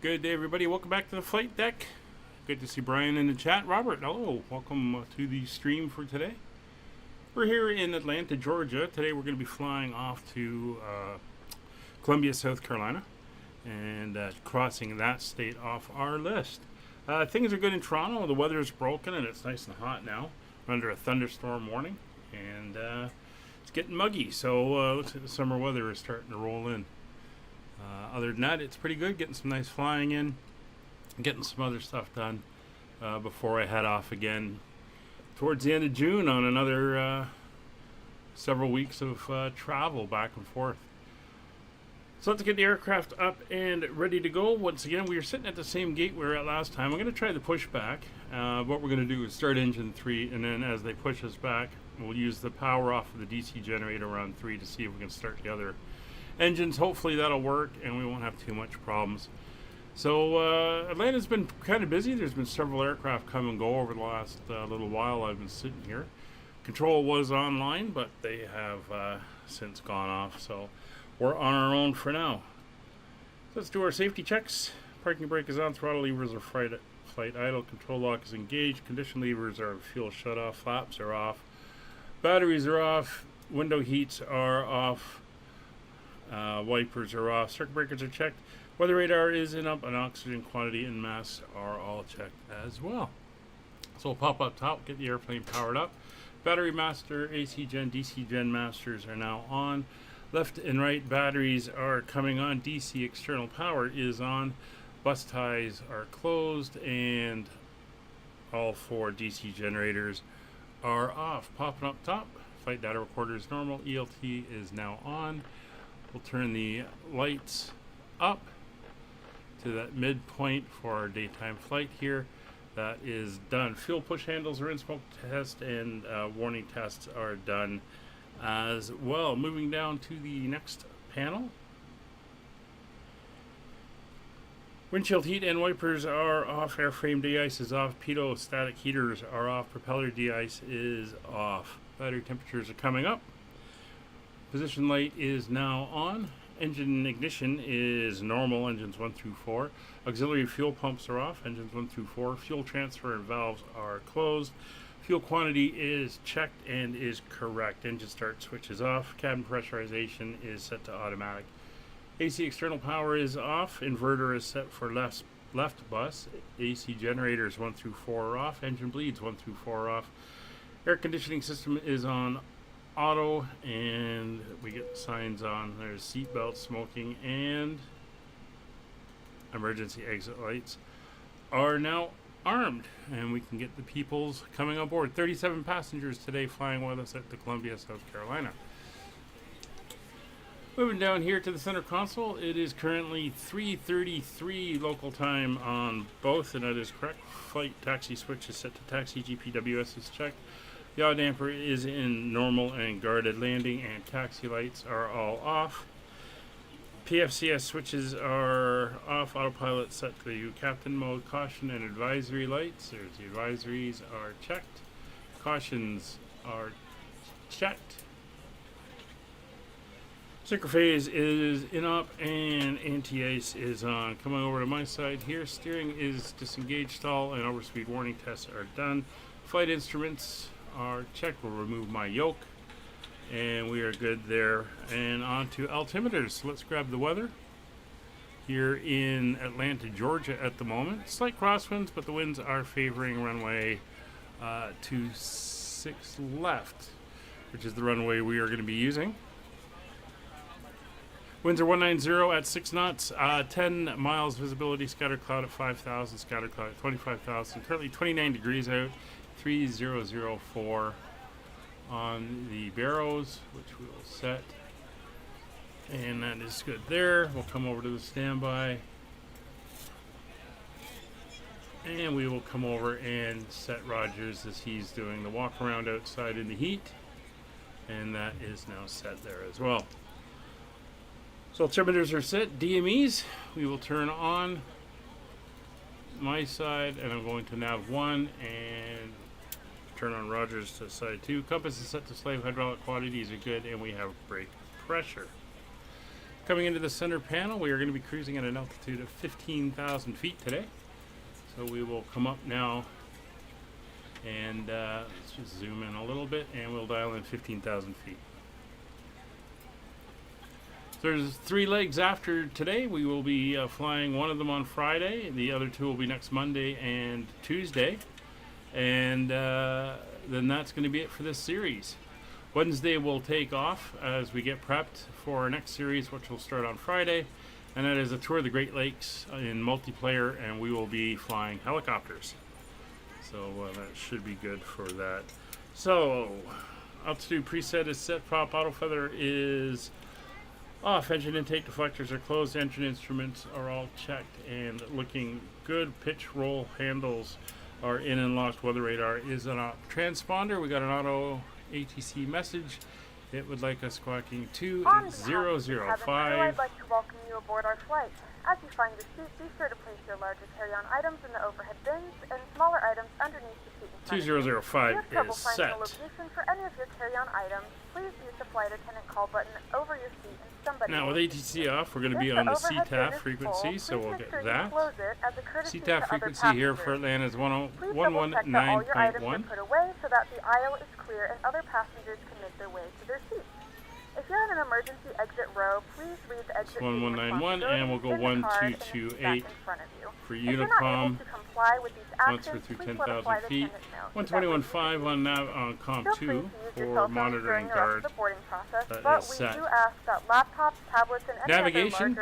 Good day, everybody. Welcome back to the flight deck. Good to see Brian in the chat. Robert, hello. Welcome to the stream for today. We're here in Atlanta, Georgia. Today we're going to be flying off to Columbia, South Carolina, and crossing that state off our list. Things are good in Toronto. The weather is broken and it's nice and hot now. We're under a thunderstorm warning, and it's getting muggy. So looks like the summer weather is starting to roll in. Other than that, it's pretty good. Getting some nice flying in, getting some other stuff done before I head off again towards the end of June on another several weeks of travel back and forth. So let's get the aircraft up and ready to go. Once again, we are sitting at the same gate we were at last time. I'm going to try the pushback. What we're going to do is start engine 3, and then as they push us back, we'll use the power off of the DC generator around 3 to see if we can start the other engines. Hopefully that'll work and we won't have too much problems. So Atlanta's been kind of busy. There's been several aircraft come and go over the last little while I've been sitting here. Control was online, but they have since gone off, so we're on our own for now. So let's do our safety checks. Parking brake is on, throttle levers are flight idle, control lock is engaged, condition levers are fuel shut off, flaps are off, batteries are off, window heats are off, wipers are off, circuit breakers are checked, weather radar is in up, and oxygen quantity and mass are all checked as well. So we'll pop up top, get the airplane powered up. Battery master, AC gen, DC gen masters are now on. Left and right batteries are coming on. DC external power is on. Bus ties are closed, and all 4 DC generators are off. Popping up top, flight data recorder is normal. ELT is now on. We'll turn the lights up to that midpoint for our daytime flight here. That is done. Fuel push handles are in, smoke test and warning tests are done as well. Moving down to the next panel. Windshield heat and wipers are off. Airframe de-ice is off. pitot static heaters are off. Propeller de-ice is off. Battery temperatures are coming up. Position light is now on. Engine ignition is normal, engines 1 through 4. Auxiliary fuel pumps are off, engines 1 through 4. Fuel transfer valves are closed. Fuel quantity is checked and is correct. Engine start switch is off. Cabin pressurization is set to automatic. AC external power is off. Inverter is set for left bus. AC generators 1 through 4 are off. Engine bleeds 1 through 4 are off. Air conditioning system is on auto, and we get signs on. There's seatbelt, smoking, and emergency exit lights are now armed, and we can get the peoples coming on board. 37 passengers today flying with us at the Columbia, South Carolina. Moving down here to the center console, it is currently 3:33 local time on both, and that is correct. Flight taxi switch is set to taxi. GPWS is checked. Yaw damper is in normal and guarded landing, and taxi lights are all off. PFCS switches are off. Autopilot set to captain mode. Caution and advisory lights. There's the advisories are checked. Cautions are checked. Synchrophase is in up, and anti-ice is on. Coming over to my side here, steering is disengaged, stall, and overspeed warning tests are done. Flight instruments are checked. We'll remove my yoke, and we are good there. And on to altimeters. So let's grab the weather here in Atlanta, Georgia at the moment. Slight crosswinds, but the winds are favoring runway 26 left, which is the runway we are going to be using. Winds are 190 at 6 knots, 10 miles visibility, scatter cloud at 5,000, scatter cloud at 25,000. Currently 29 degrees out. 3004 on the barrows, which we will set, and that is good there. We'll come over to the standby, and we will come over and set Rogers as he's doing the walk around outside in the heat, and that is now set there as well. So altimeters are set. DMEs we will turn on my side, and I'm going to nav 1 and turn on Rogers to side 2. Compass is set to slave. Hydraulic quantities are good, and we have brake pressure. Coming into the center panel, we are going to be cruising at an altitude of 15,000 feet today. So we will come up now and let's just zoom in a little bit and we'll dial in 15,000 feet. There's 3 legs after today. We will be flying one of them on Friday. The other 2 will be next Monday and Tuesday. And then that's going to be it for this series. Wednesday we'll take off as we get prepped for our next series, which will start on Friday. And that is a tour of the Great Lakes in multiplayer, and we will be flying helicopters. So that should be good for that. So, altitude preset is set. Prop auto feather is off. Engine intake deflectors are closed. Engine instruments are all checked and looking good. Pitch roll handles are in and locked. Weather radar is on. Transponder, we got an auto ATC message. It would like us squawking 2005. I'd like to welcome you aboard our flight. As you find your seat, be sure to place your larger carry-on items in the overhead bins and smaller items underneath the seat in front of you. 2005 if you have trouble is finding set. a location for any of your carry-on items, please use the flight attendant call button over your seat and somebody Now with ATC off, we're going to be on the CTAF frequency, so we'll get that. CTAF frequency here for Atlanta is 119.1. Put away so that the aisle is clear and other passengers can make their way to their seats. If you're in an emergency exit row, please read the exit 1191, and we'll go 1228 for Unicom. Once we're through 10,000 feet. 121.5 on nav on COM 2 for monitoring guard. That is set. Navigation.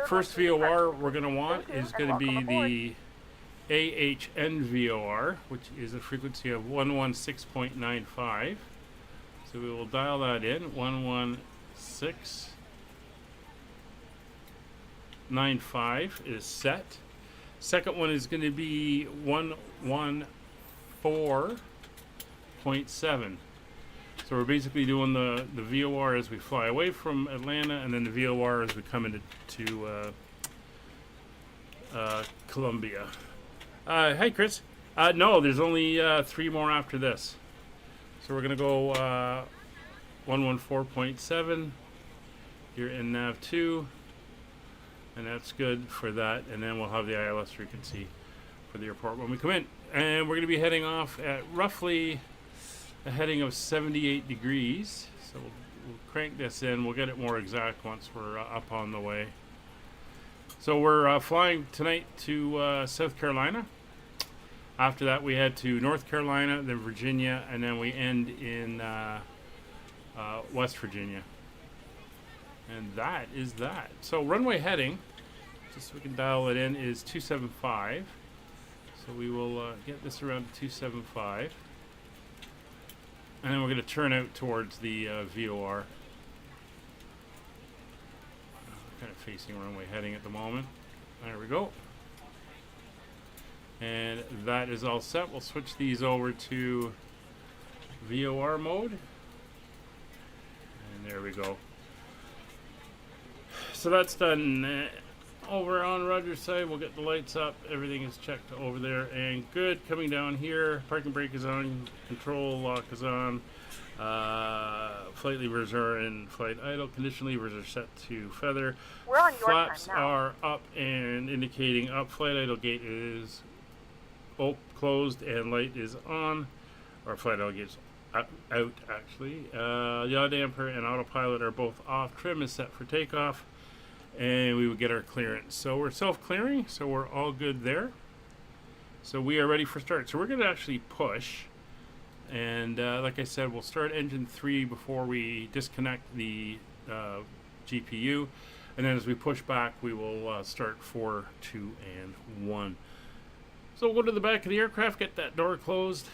First VOR we're going to want is going to be the AHN VOR, which is a frequency of 116.95. So we will dial that in. 116.95 is set. Second one is going to be 114.7. So we're basically doing the VOR as we fly away from Atlanta, and then the VOR as we come into Columbia. Hey, Chris. No, there's only 3 more after this. So we're going to go 114.7. You're in nav 2. And that's good for that. And then we'll have the ILS frequency for the airport when we come in. And we're going to be heading off at roughly a heading of 78 degrees. So we'll crank this in. We'll get it more exact once we're up on the way. So we're flying tonight to South Carolina. After that, we head to North Carolina, then Virginia, and then we end in West Virginia. And that is that. So runway heading, just so we can dial it in, is 275. So we will get this around 275. And then we're going to turn out towards the VOR. Kind of facing runway heading at the moment. There we go. And that is all set. We'll switch these over to VOR mode. And there we go. So that's done. Over on Roger's side, we'll get the lights up. Everything is checked over there and good. Coming down here, parking brake is on, control lock is on. Flight levers are in flight idle. Condition levers are set to feather. We're on your Flaps time now. are up and indicating up. Flight idle gate is closed and light is on. Or flight idle gate's out actually. Yaw damper and autopilot are both off. Trim is set for takeoff. And we would get our clearance. So we're self-clearing, so we're all good there. So we are ready for start. So we're going to actually push. And like I said, we'll start engine 3 before we disconnect the GPU. And then as we push back, we will start 4, 2, and 1. So we'll go to the back of the aircraft, get that door closed,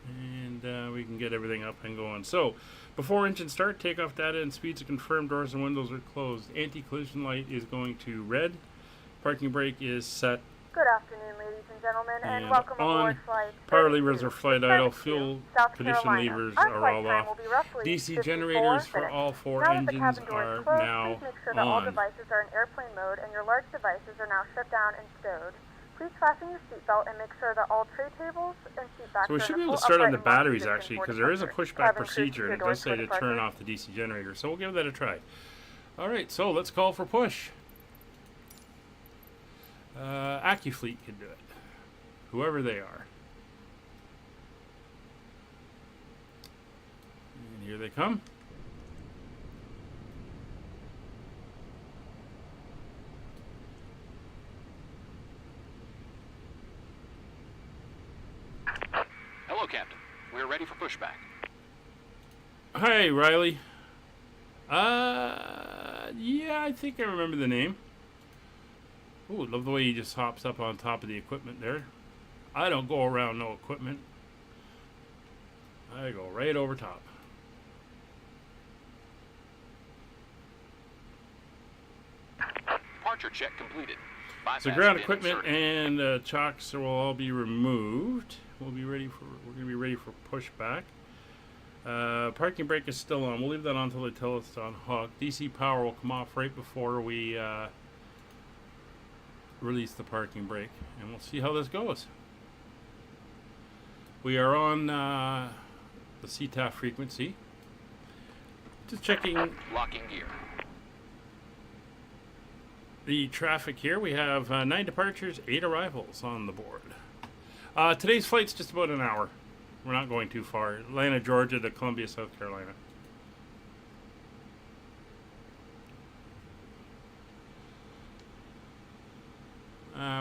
and we can get everything up and going. So before engine start, takeoff data and speeds are confirmed, doors and windows are closed. Anti-collision light is going to red. Parking brake is set. Good afternoon, ladies and gentlemen, and welcome aboard flight. Power levers are flight idle. Fuel condition levers are all off. DC generators for all 4 engines are now please make sure that all on. devices are in airplane mode and your large devices are now shut down and stowed. Please fasten your seatbelt and make sure that all tray tables and seat backs So we should be able to start on the batteries actually, because there is a pushback procedure and it does say to turn off the DC generator. So we'll give that a try. Alright, so let's call for push. AccuFleet can do it. Whoever they are. And here they come. Hello, Captain. We're ready for pushback. Hi, Riley. Yeah, I think I remember the name. Ooh, love the way he just hops up on top of the equipment there. I don't go around no equipment. I go right over top. Departure check completed. So ground equipment and chocks will all be removed. We're gonna be ready for pushback. Parking brake is still on. We'll leave that on until they tell us it's on hook. DC power will come off right before we release the parking brake, and we'll see how this goes. We are on the CTAF frequency. Just checking locking gear. The traffic here. We have 9 departures, 8 arrivals on the board. Today's flight's just about an hour. We're not going too far. Atlanta, Georgia to Columbia, South Carolina.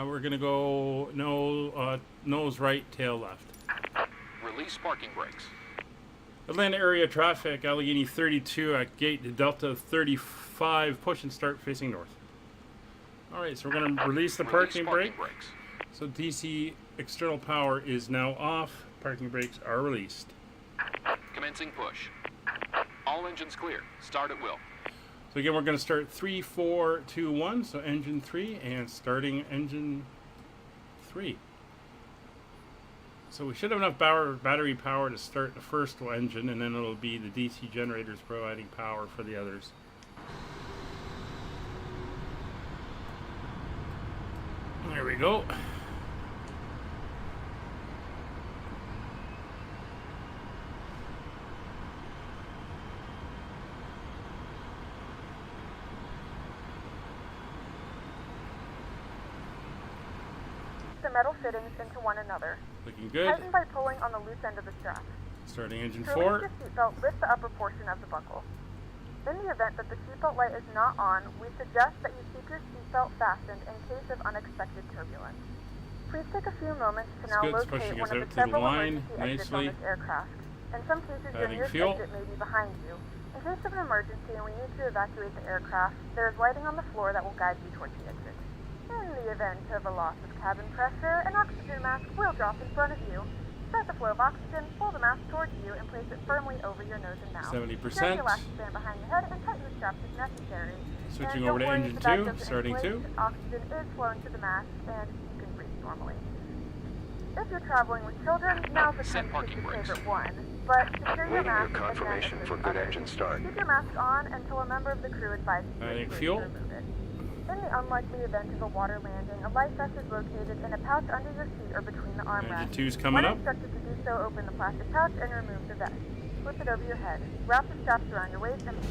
We're going to go nose right, tail left. Release parking brakes. Atlanta area traffic, Allegheny 32 at gate Delta 35, push and start facing north. Alright, so we're going to release the parking brake. Brakes. So DC external power is now off. Parking brakes are released. Commencing push. All engines clear. Start at will. So again, we're going to start 3, 4, 2, 1. So engine 3 and starting engine 3. So we should have enough battery power to start the first engine, and then it'll be the DC generators providing power for the others. There we go. The metal fittings into one another. Looking good. Tighten by pulling on the loose end of the strap. Starting engine To 4. release your seatbelt, lift the upper portion of the buckle. In the event that the seatbelt light is not on, we suggest that you keep your seatbelt fastened in case of unexpected turbulence. Please take a few moments to now It's locate pushing one us of out the to the several line emergency exits on nicely. this aircraft. In some cases, your Adding nearest fuel. exit may be behind you. In case of an emergency and we need to evacuate the aircraft, there is lighting on the floor that will guide you towards the exit. In the event of a loss of cabin pressure, an oxygen mask will drop in front of you. Start the flow of oxygen, pull the mask towards you, and place it firmly over your nose and mouth. 70%. Secure the elastic band behind your head and tighten the straps if necessary. Switching And over to don't worry engine if the bag 2, doesn't starting inflate, 2. Oxygen is flowing to the mask, and you can breathe normally. If you're traveling with children, now's the time to pick your favorite one. But secure your Waiting mask your confirmation for good engine start. Keep your mask on until a member of the crew advises you Adding to fuel. remove it. In the unlikely event of a water landing, a life vest is located in a pouch under your seat or between the armrests. Engine 2's coming When up. instructed to do so, open the plastic pouch and remove the vest. Flip it over your head. Wrap the straps around your waist and is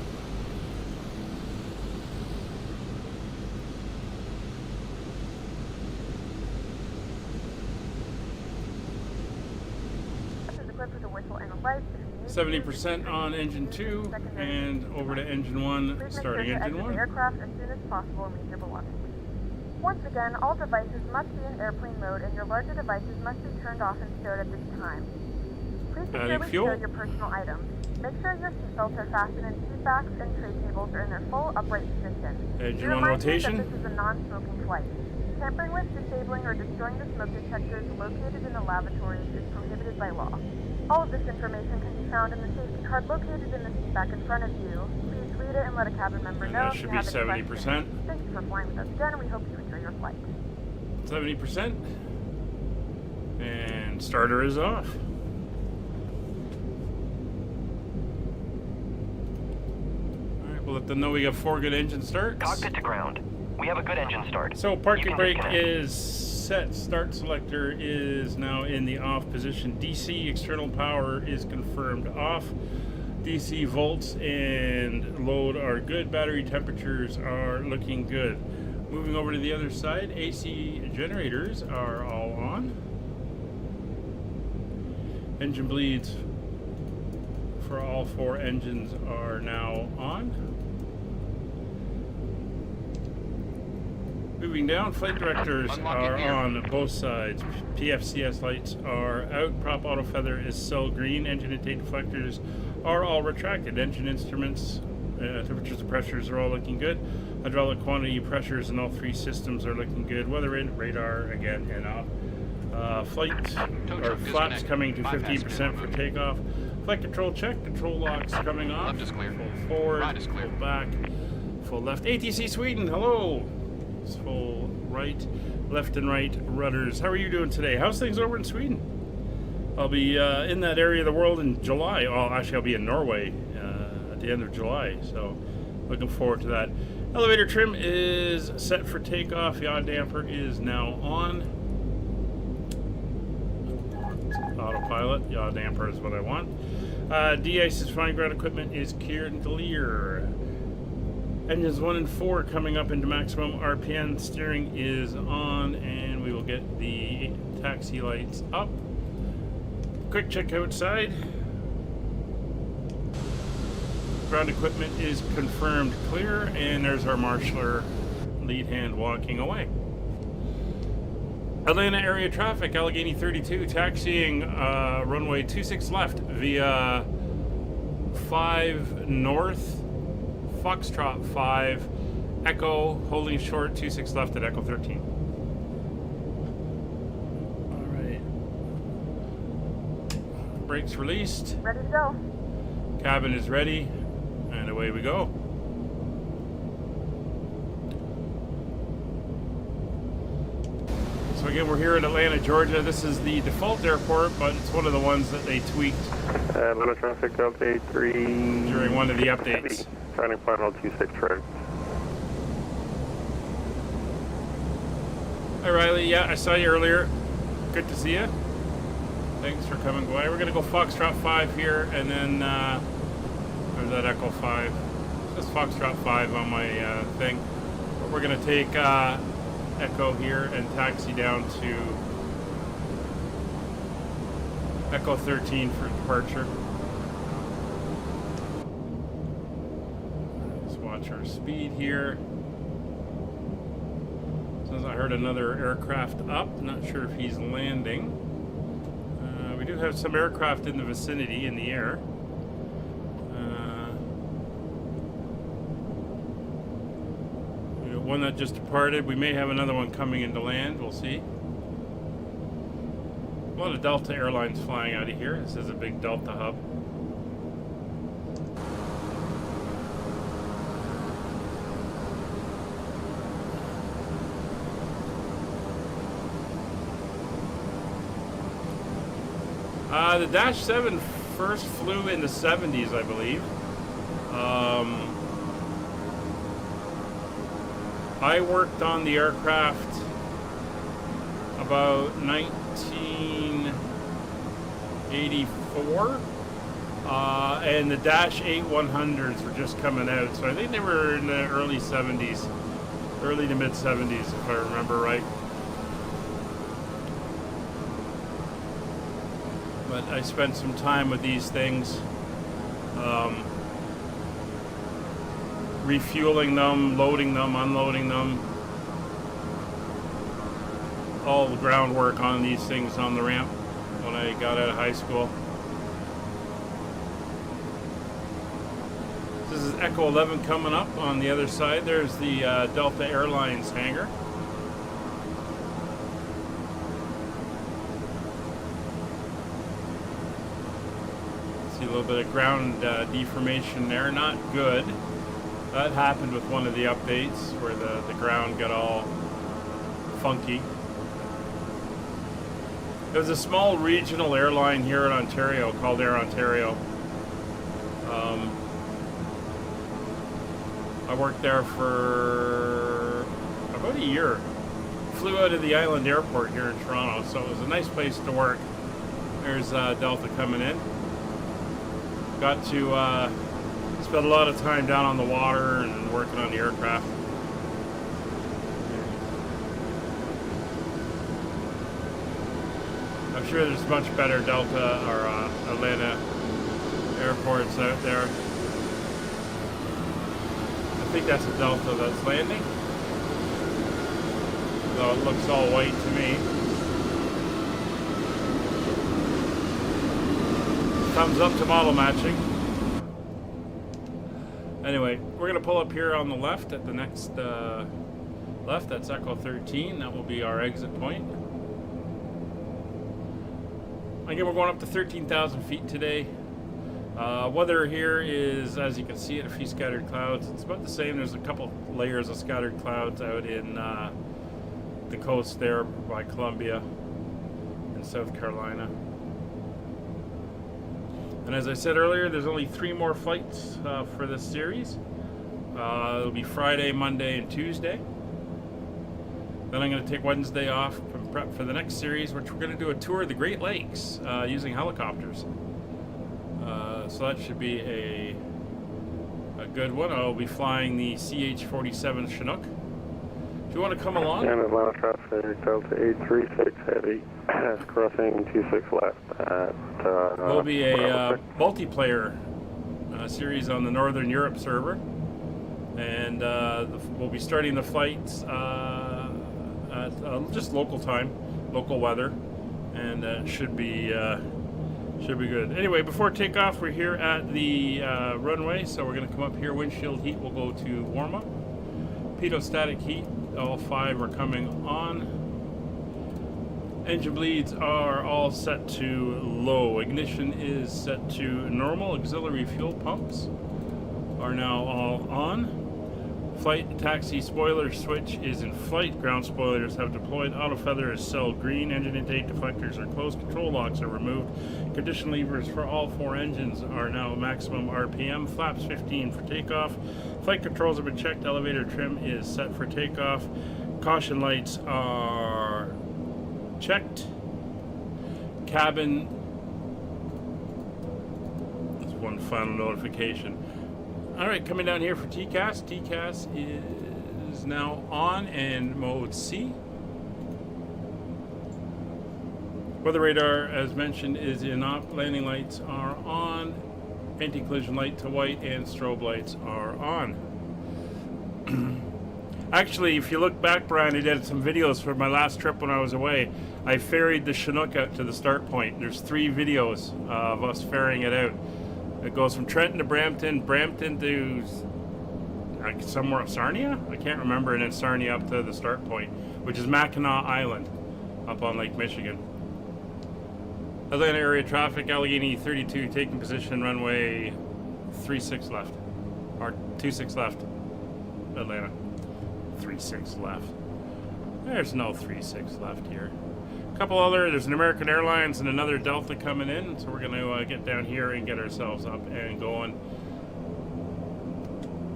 equipped with a whistle and a light. If you need to, 70% on engine 2 and over to engine 1, please starting make sure to engine exit 1. the aircraft as soon as possible and leave your belongings. Once again, all devices must be in airplane mode and your larger devices must be turned off and stowed at this time. Please securely fuel. stow your personal items. Make sure your seatbelts are fastened and seat backs and tray tables are in their full upright position. Engine We 1 remind you rotation. that this is a non-smoking flight. Tampering with, disabling, or destroying the smoke detectors located in the lavatories is prohibited by law. All of this information can be found in the safety card located in the seat back in front of you. Please read it and let a cabin member And know that if you should be have any 70%. questions. Thank you for flying with us again, and we hope you enjoy your flight. 70%. And starter is off. Alright, we'll let them know we got 4 good engine starts. Cockpit to ground. We have a good engine start. So You parking can brake disconnect. is set. Start selector is now in the off position. DC external power is confirmed off. DC volts and load are good. Battery temperatures are looking good. Moving over to the other side, AC generators are all on. Engine bleeds for all 4 engines are now on. Moving down, flight directors are on both sides. PFCS lights are out. Prop auto feather is still green. Engine intake deflectors are all retracted. Engine instruments, temperatures and pressures are all looking good. Hydraulic quantity pressures in all 3 systems are looking good. Weather in, radar again and off. Flight or flaps coming to 15% for takeoff. Flight control check. Control locks coming off. Left is clear. Full forward. Right is clear. Full back. Full left. ATC Sweden. Hello. It's full right, left and right rudders. How are you doing today? How's things over in Sweden? I'll be in that area of the world in July. Well, actually, I'll be in Norway at the end of July, so looking forward to that. Elevator trim is set for takeoff. Yaw damper is now on. Autopilot. Yaw damper is what I want. De-ice's fine ground equipment is cleared and clear. Engines 1 and 4 coming up into maximum RPM. Steering is on, and we will get the taxi lights up. Quick check outside. Ground equipment is confirmed clear, and there's our marshaller lead hand walking away. Atlanta area traffic, Allegheny 32, taxiing runway 26 left via 5 north. Foxtrot 5, Echo, holding short, 26 left at Echo 13. Alright. Brakes released. Ready to go. Cabin is ready, and away we go. So again, we're here in Atlanta, Georgia. This is the default airport, but it's one of the ones that they tweaked Atlanta traffic update 3 during one of the updates. Signing final 26 right. Hi Riley, yeah, I saw you earlier. Good to see you. Thanks for coming by. We're gonna go Foxtrot 5 here, and then there's that Echo 5. Just Foxtrot 5 on my thing. But we're gonna take Echo here and taxi down to Echo 13 for departure. Watch our speed here. Since I heard another aircraft up, not sure if he's landing. We do have some aircraft in the vicinity in the air. We got one that just departed. We may have another one coming into land. We'll see. A lot of Delta Airlines flying out of here. This is a big Delta hub. The Dash-7 first flew in the 70s, I believe. I worked on the aircraft about 1984, and the Dash-8 100s were just coming out, so I think they were in the early 70s, early to mid 70s, if I remember right. But I spent some time with these things, refueling them, loading them, unloading them, all the groundwork on these things on the ramp when I got out of high school. This is Echo 11 coming up on the other side. There's the Delta Airlines hangar. See a little bit of ground deformation there. Not good. That happened with one of the updates where the ground got all funky. There's a small regional airline here in Ontario called Air Ontario. I worked there for about a year. Flew out of the Island Airport here in Toronto, so it was a nice place to work. There's Delta coming in. got to spend a lot of time down on the water and working on the aircraft. I'm sure there's much better Delta or Atlanta airports out there. I think that's a Delta that's landing, though it looks all white to me. Thumbs up to model matching. Anyway, we're going to pull up here on the left at the next left. That's Echo 13. That will be our exit point. Again, we're going up to 13,000 feet today. Weather here is, as you can see it, a few scattered clouds. It's about the same. There's a couple layers of scattered clouds out in the coast there by Columbia in South Carolina. And as I said earlier, there's only 3 more flights for this series. It'll be Friday, Monday, and Tuesday. Then I'm going to take Wednesday off and prep for the next series, which we're going to do a tour of the Great Lakes using helicopters. So that should be a good one. I'll be flying the CH-47 Chinook. If you want to come along. And Atlanta traffic, Delta 836 heavy, crossing 26 left at... There'll be a multiplayer series on the Northern Europe server. And we'll be starting the flights at just local time, local weather. And should be good. Anyway, before takeoff, we're here at the runway, so we're going to come up here. Windshield heat will go to warm up. Pitot-static heat, all 5 are coming on. Engine bleeds are all set to low. Ignition is set to normal. Auxiliary fuel pumps are now all on. Flight taxi spoiler switch is in flight. Ground spoilers have deployed. Auto feather is cell green. Engine intake deflectors are closed. Control locks are removed. Condition levers for all 4 engines are now maximum RPM. Flaps 15 for takeoff. Flight controls have been checked. Elevator trim is set for takeoff. Caution lights are checked. Cabin. That's one final notification. Alright, coming down here for TCAS. TCAS is now on and mode C. Weather radar, as mentioned, is in op. Landing lights are on. Anti-collision light to white and strobe lights are on. Actually, if you look back, Brian, I did some videos for my last trip when I was away. I ferried the Chinook out to the start point. There's 3 videos of us ferrying it out. It goes from Trenton to Brampton, Brampton to somewhere, Sarnia? I can't remember, and then Sarnia up to the start point, which is Mackinac Island, up on Lake Michigan. Atlanta area traffic, Allegheny 32, taking position, runway 36 left, or 26 left, Atlanta. 36 left. There's no 36 left here. A couple other, there's an American Airlines and another Delta coming in, so we're going to get down here and get ourselves up and going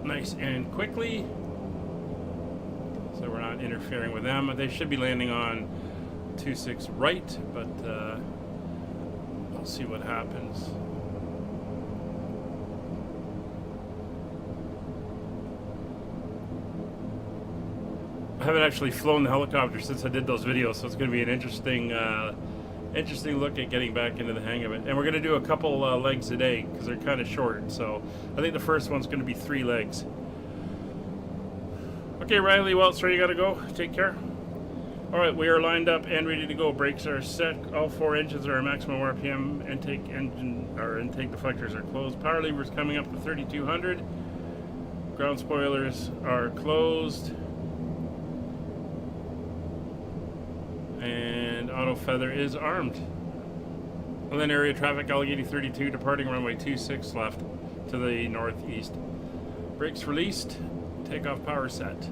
nice and quickly, so we're not interfering with them. They should be landing on 26 right, but we'll see what happens. I haven't actually flown the helicopter since I did those videos, so it's going to be an interesting look at getting back into the hang of it. And we're going to do a couple legs a day because they're kind of short. So I think the first one's going to be 3 legs. Okay, Riley, well, sorry, you got to go. Take care. All right, we are lined up and ready to go. Brakes are set. All 4 engines are at maximum RPM. Intake deflectors are closed. Power levers coming up to 3,200. Ground spoilers are closed. And auto feather is armed. Atlanta area traffic, Allegheny 32, departing runway 26 left to the northeast. Brakes released. Takeoff power set.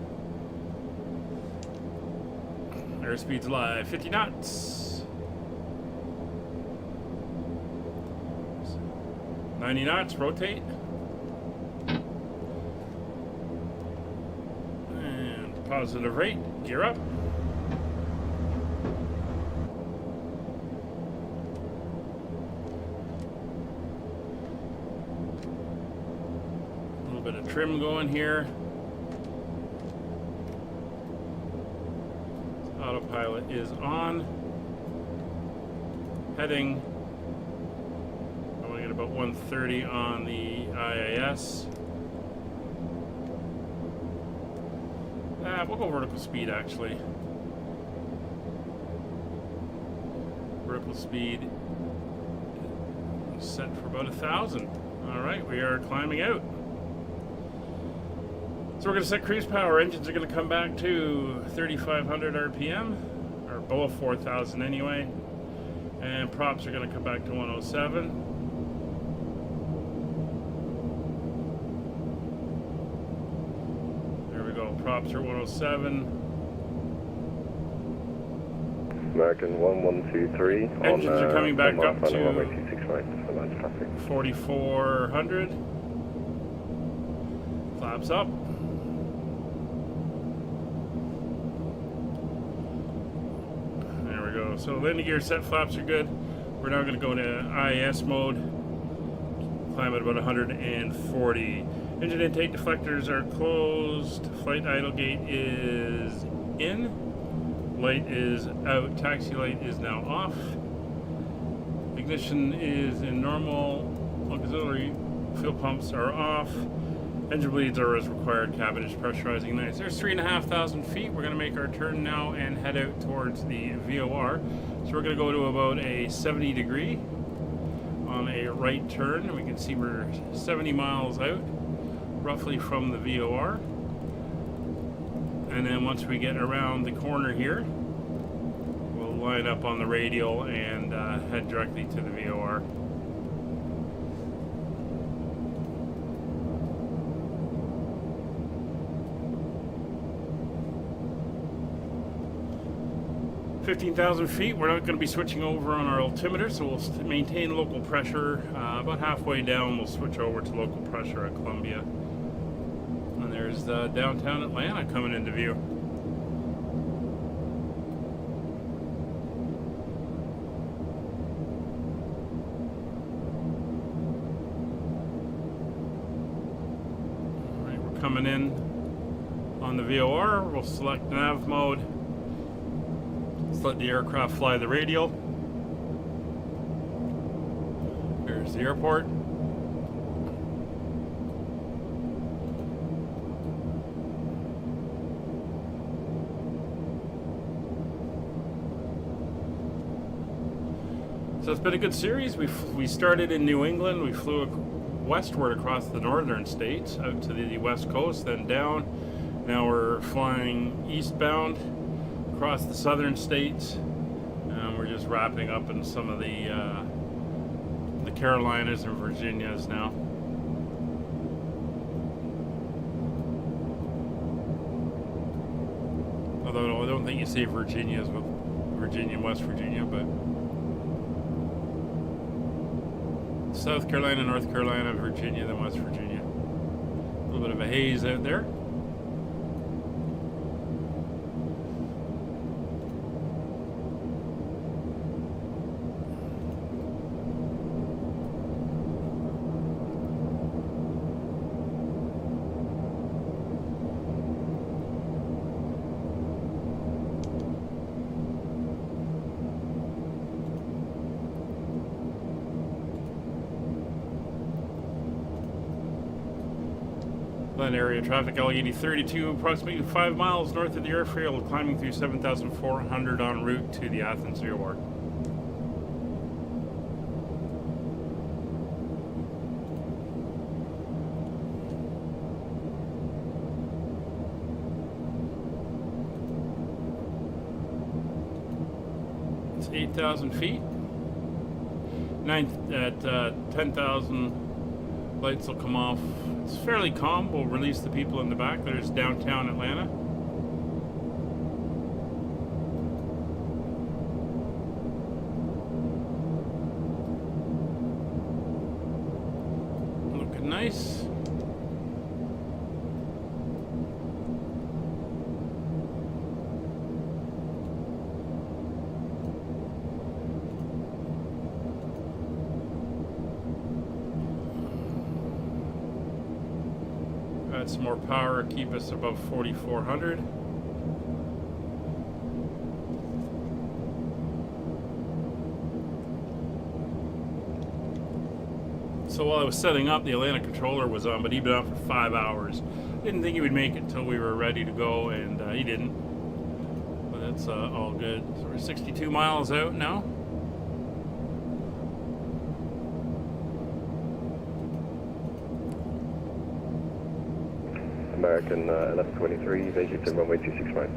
Airspeed's live. 50 knots. 90 knots. Rotate. And positive rate. Gear up. bit of trim going here. Autopilot is on. Heading, I want to get about 130 on the IIS. We'll go vertical speed actually. Vertical speed set for about 1,000. Alright, we are climbing out. So we're going to set cruise power. Engines are going to come back to 3,500 RPM, or below 4,000 anyway. And props are going to come back to 107. There we go. Props are 107. American 1123. Engines are coming back up to 4,400. Flaps up. There we go. So landing gear set flaps are good. We're now going to go into IIS mode. Climb at about 140. Engine intake deflectors are closed. Flight idle gate is in. Light is out. Taxi light is now off. Ignition is in normal. Auxiliary fuel pumps are off. Engine bleeds are as required. Cabin is pressurizing nice. There's 3,500 feet. We're going to make our turn now and head out towards the VOR. So we're going to go to about a 70 degree on a right turn. We can see we're 70 miles out, roughly from the VOR. And then once we get around the corner here, we'll line up on the radial and head directly to the VOR. "15,000 feet, we're not going to be switching over on our altimeter, so we'll maintain local pressure. About halfway down, we'll switch over to local pressure at Columbia. And there's downtown Atlanta coming into view. Alright, we're coming in on the VOR. We'll select nav mode. Let's let the aircraft fly the radial. There's the airport. So it's been a good series. We started in New England. We flew westward across the northern states out to the west coast, then down. Now we're flying eastbound across the southern states. We're just wrapping up in some of the Carolinas and Virginias now. Although I don't think you see Virginias with Virginia and West Virginia, but South Carolina, North Carolina, Virginia, then West Virginia. A little bit of a haze out there. Area traffic, Allegheny 32, approximately 5 miles north of the airfield, climbing through 7,400 en route to the Athens VOR. It's 8,000 feet. At 10,000, lights will come off. It's fairly calm. We'll release the people in the back. There's downtown Atlanta. Looking nice. add some more power, keep us above 4,400. So while I was setting up, the Atlanta controller was on, but he'd been on for 5 hours. Didn't think he would make it until we were ready to go, and he didn't. But that's all good. So we're 62 miles out now. American 1123, vacating runway 26 miles.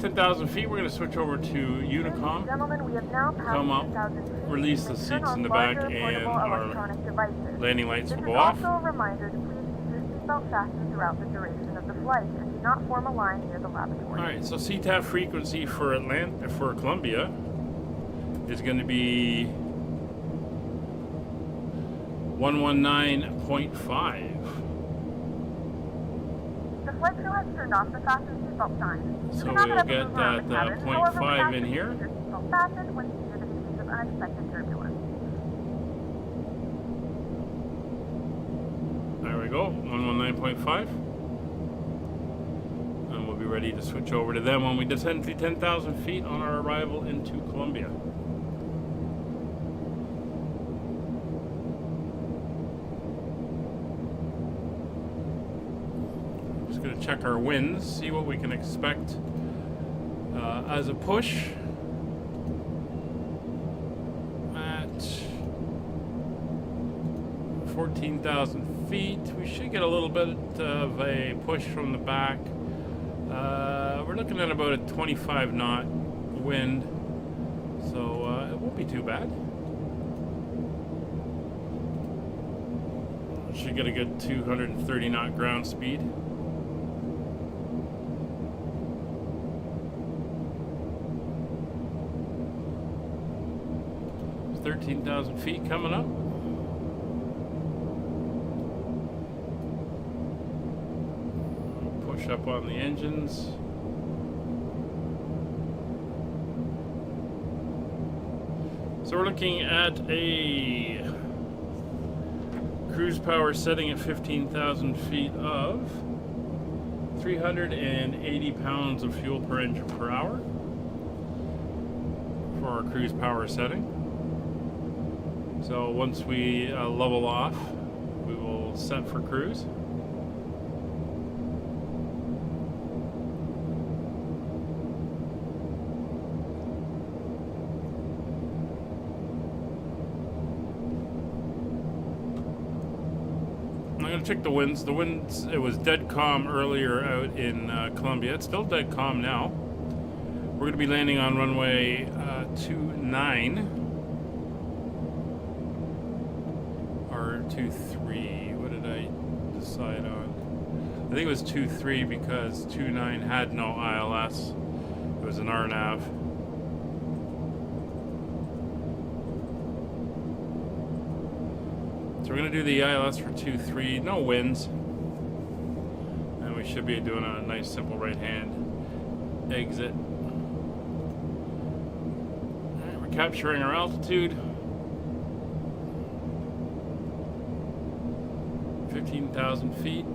10,000 feet, we're going to switch over to Unicom. Gentlemen, we have now passed Come up, 10,000 feet. release the Turn seats on in the back, larger and portable our electronic devices. landing lights This will is go off. also a reminder to please keep your seatbelt fastened throughout the duration of the flight and do not form a line near the lavatory. Alright, so CTAF frequency for Columbia is going to be 119.5. The flight crew has turned off the fasten seatbelt sign. You So cannot we'll up get and move around that the cabin. 0.5 However, we ask in that you here. keep your seatbelt fastened when seated in case of unexpected turbulence. There we go, 119.5. And we'll be ready to switch over to them when we descend to 10,000 feet on our arrival into Columbia. Just going to check our winds, see what we can expect as a push. At 14,000 feet, we should get a little bit of a push from the back. We're looking at about a 25 knot wind, so it won't be too bad. Should get a good 230 knot ground speed. 13,000 feet coming up. Push up on the engines. So we're looking at a cruise power setting at 15,000 feet of 380 pounds of fuel per engine per hour for our cruise power setting. So once we level off, we will set for cruise. I'm going to check the winds. The winds, it was dead calm earlier out in Columbia. It's still dead calm now. We're going to be landing on runway 29. 2-3. What did I decide on? I think it was 2-3 because 2-9 had no ILS. It was an RNAV. So we're going to do the ILS for 2-3. No winds. And we should be doing a nice simple right hand exit. Alright, we're capturing our altitude. 15,000 feet.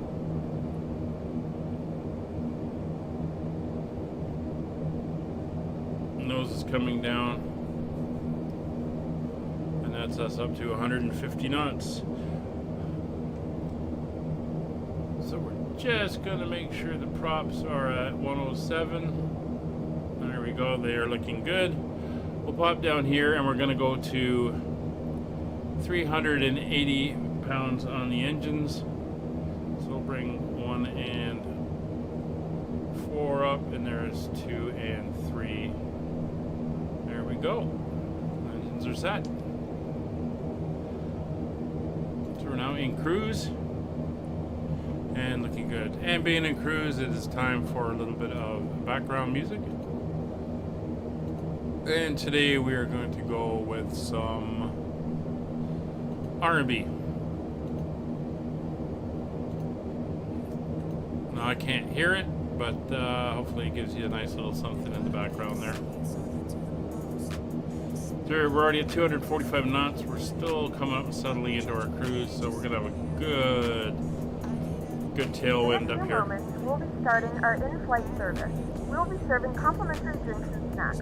Nose is coming down. And that's us up to 150 knots. So we're just going to make sure the props are at 107. There we go. They are looking good. We'll pop down here and we're going to go to 380 pounds on the engines. So we'll bring 1 and 4 up, and there's 2 and 3. There we go. Engines are set. So we're now in cruise and looking good. And being in cruise, it is time for a little bit of background music. And today we are going to go with some R&B. Now I can't hear it, but hopefully it gives you a nice little something in the background there. So we're already at 245 knots. We're still coming up and settling into our cruise, so we're going to have a good Good tailwind In a up few here. moments, we'll be starting our in-flight service. We'll be serving complimentary drinks and snacks.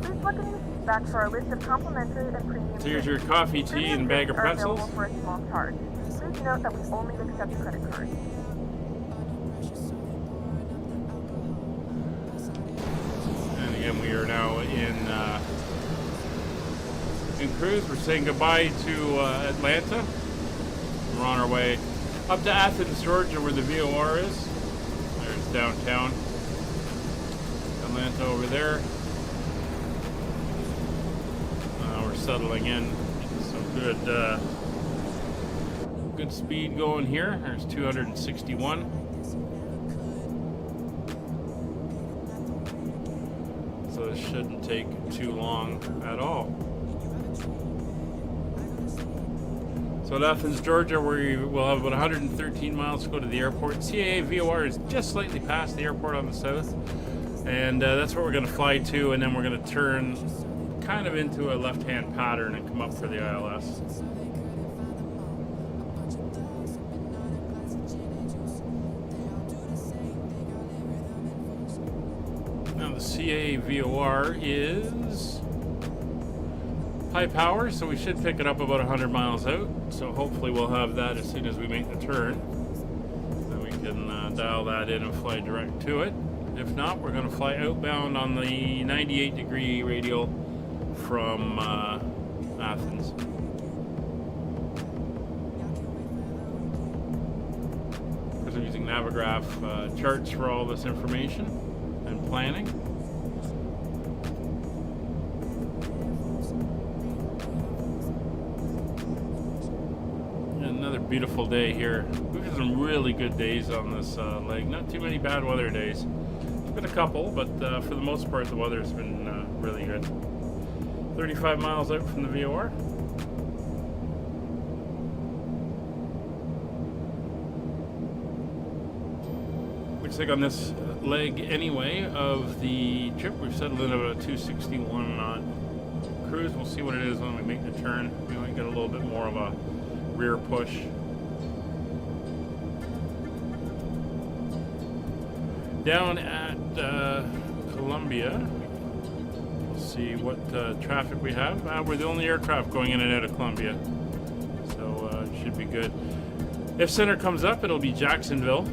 Please look in your seat back for our list of complimentary and premium So here's your drinks. coffee, tea, Premium and bag of drinks are pretzels. available for a small charge. Please note that we only accept credit cards. And again, we are now in cruise. We're saying goodbye to Atlanta. We're on our way up to Athens, Georgia, where the VOR is. There's downtown Atlanta over there. We're settling in. Some good speed going here. There's 261. So this shouldn't take too long at all. So at Athens, Georgia, we will have about 113 miles to go to the airport. CAA VOR is just slightly past the airport on the south. And that's where we're going to fly to, and then we're going to turn kind of into a left-hand pattern and come up for the ILS. Now the CAA VOR is high power, so we should pick it up about 100 miles out. So hopefully we'll have that as soon as we make the turn. Then we can dial that in and fly direct to it. If not, we're going to fly outbound on the 98-degree radial from Athens. Because I'm using Navigraph charts for all this information and planning. Another beautiful day here. We've had some really good days on this leg. Not too many bad weather days. There's been a couple, but for the most part, the weather's been really good. 35 miles out from the VOR. Looks like on this leg anyway of the trip, we've settled in about a 261 knot cruise. We'll see what it is when we make the turn. We might get a little bit more of a rear push. Down at Columbia, we'll see what traffic we have. We're the only aircraft going in and out of Columbia, so it should be good. If center comes up, it'll be Jacksonville,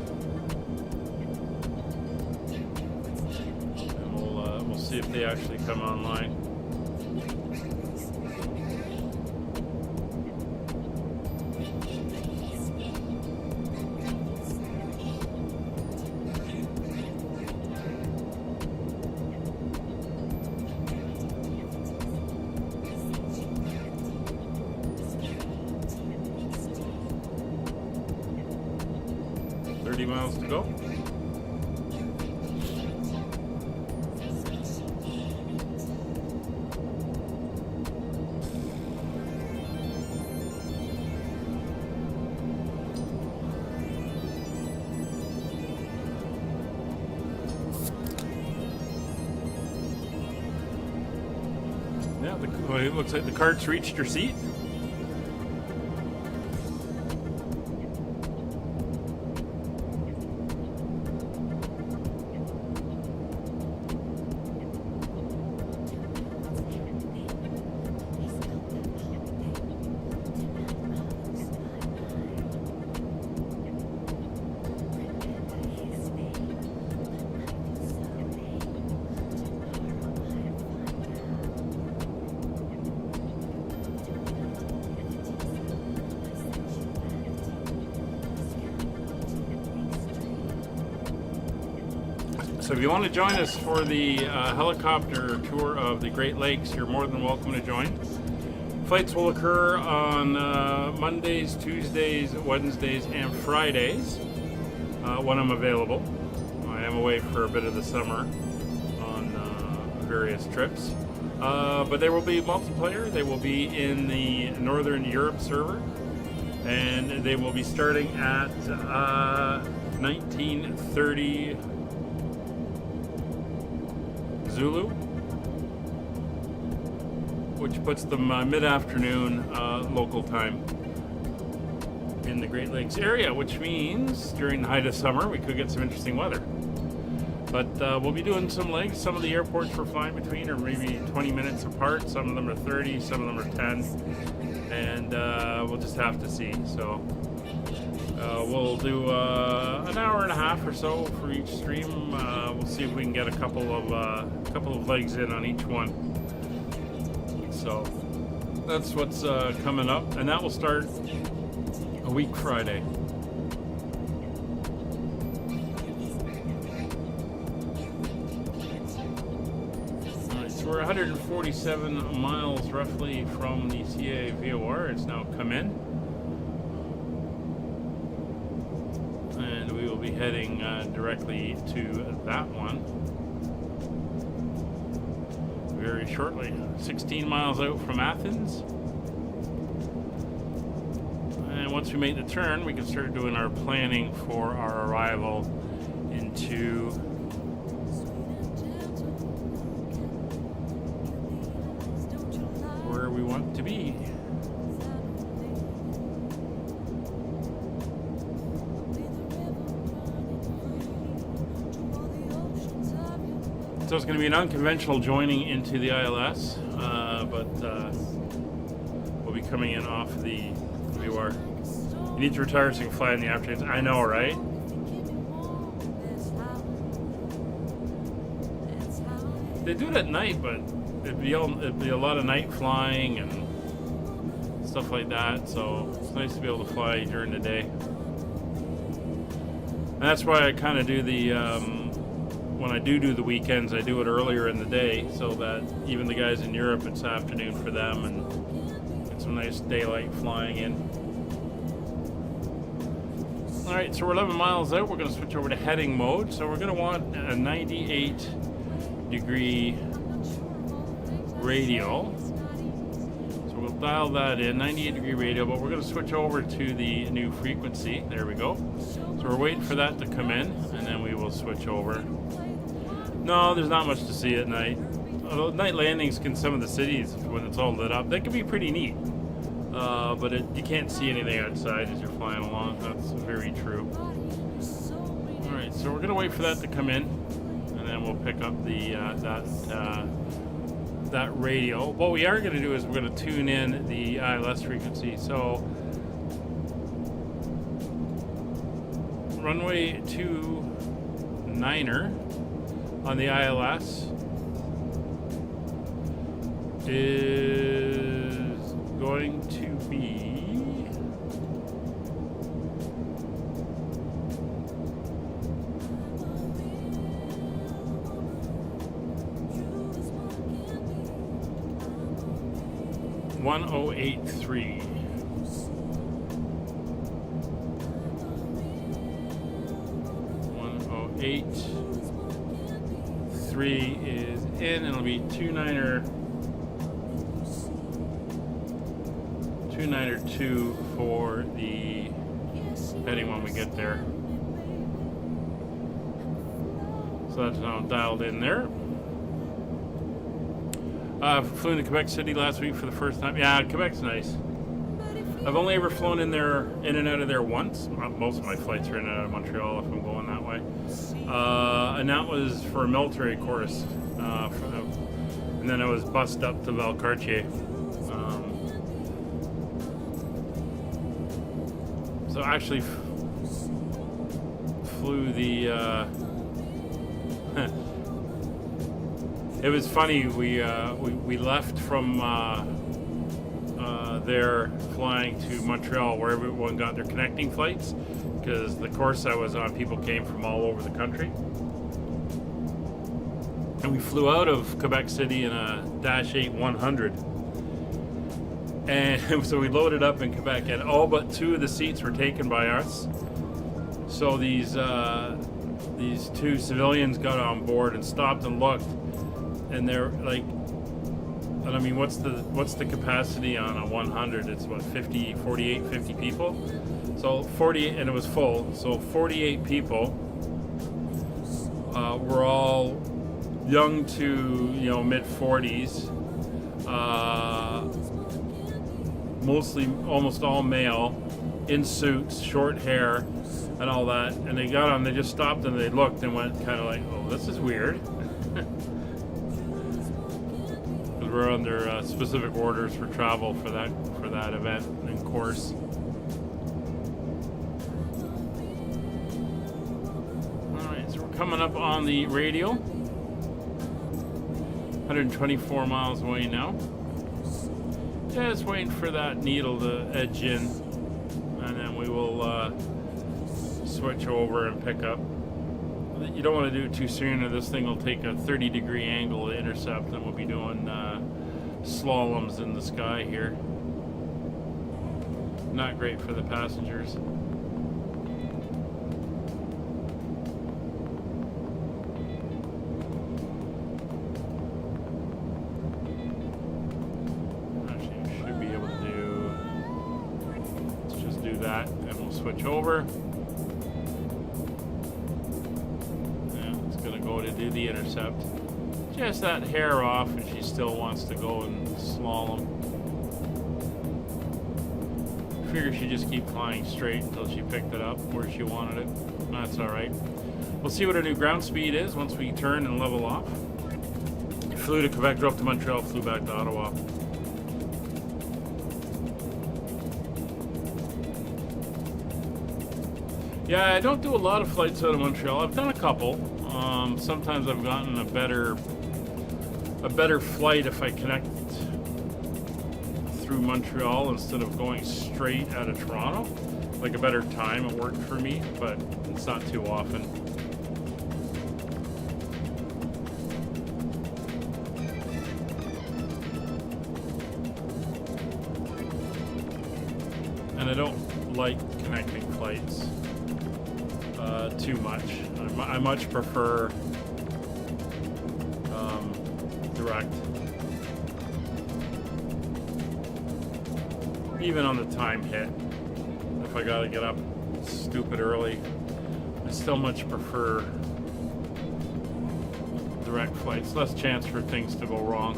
and we'll see if they actually come online. Miles to go. Yeah, it looks like the cart's reached your seat. So if you want to join us for the helicopter tour of the Great Lakes, you're more than welcome to join. Flights will occur on Mondays, Tuesdays, Wednesdays, and Fridays when I'm available. I am away for a bit of the summer on various trips. But there will be multiplayer. They will be in the Northern Europe server. And they will be starting at 1930 Zulu, which puts them mid-afternoon local time in the Great Lakes area, which means during the height of summer we could get some interesting weather. But we'll be doing some legs. Some of the airports we're flying between are maybe 20 minutes apart. Some of them are 30, some of them are 10. And we'll just have to see. So we'll do an hour and a half or so for each stream. We'll see if we can get a couple of legs in on each one. So that's what's coming up. And that will start a week Friday. We're 147 miles roughly from the CAA VOR. It's now come in. And we will be heading directly to that one very shortly. 16 miles out from Athens. And once we make the turn, we can start doing our planning for our arrival into where we want to be. So it's going to be an unconventional joining into the ILS, but we'll be coming in off the VOR. You need to retire so you can fly in the afternoons. I know, right? They do it at night, but it'd be a lot of night flying and stuff like that, so it's nice to be able to fly during the day. And that's why I kind of do the, when I do the weekends, I do it earlier in the day, so that even the guys in Europe, it's afternoon for them, and get some nice daylight flying in. Alright, so we're 11 miles out. We're going to switch over to heading mode, so we're going to want a 98-degree radial. So we'll dial that in, 98-degree radial, but we're going to switch over to the new frequency. There we go. So we're waiting for that to come in, and then we will switch over. No, there's not much to see at night. Although night landings in some of the cities, when it's all lit up, they can be pretty neat. But you can't see anything outside as you're flying along. That's very true. Alright, so we're going to wait for that to come in, and then we'll pick up the that radio. What we are going to do is we're going to tune in the ILS frequency. So runway 29er on the ILS is going to be 1083. 1083 is in, and it'll be 29er 2 for the heading when we get there. So that's now dialed in there. Flew into Quebec City last week for the first time. Yeah, Quebec's nice. I've only ever flown in and out of there once. Most of my flights are in and out of Montreal if I'm going that way. And that was for a military course. And then I was bussed up to Valcartier. So I actually flew the... It was funny. We left from there, flying to Montreal, where everyone got their connecting flights, because the course I was on, people came from all over the country. And we flew out of Quebec City in a Dash-7 100. And so we loaded up in Quebec, and all but 2 of the seats were taken by us. So these 2 civilians got on board and stopped and looked. And they're like, and I mean, what's the capacity on a 100? It's what, 48, 50 people? So 48, and it was full. So 48 people were all young to, mid 40s, mostly, almost all male, in suits, short hair, and all that. And they got on, they just stopped and they looked and went kind of like, oh, this is weird. Because we're under specific orders for travel for that event and course. Alright, so we're coming up on the radial. 124 miles away now. Just waiting for that needle to edge in, and then we will switch over and pick up. You don't want to do it too soon, or this thing will take a 30-degree angle to intercept, and we'll be doing slaloms in the sky here. Not great for the passengers. Switch over. Yeah, it's gonna go to do the intercept. Just that hair off, and she still wants to go and slalom. Figure she just keep flying straight until she picked it up where she wanted it. That's all right. We'll see what our new ground speed is once we turn and level off. Flew to Quebec, drove to Montreal, flew back to Ottawa. Yeah, I don't do a lot of flights out of Montreal. I've done a couple. Sometimes I've gotten a better flight if I connect through Montreal instead of going straight out of Toronto. Like a better time, it worked for me, but it's not too often. And I don't like connecting flights too much. I much prefer direct. Even on the time hit, if I gotta get up stupid early, I still much prefer direct flights. Less chance for things to go wrong.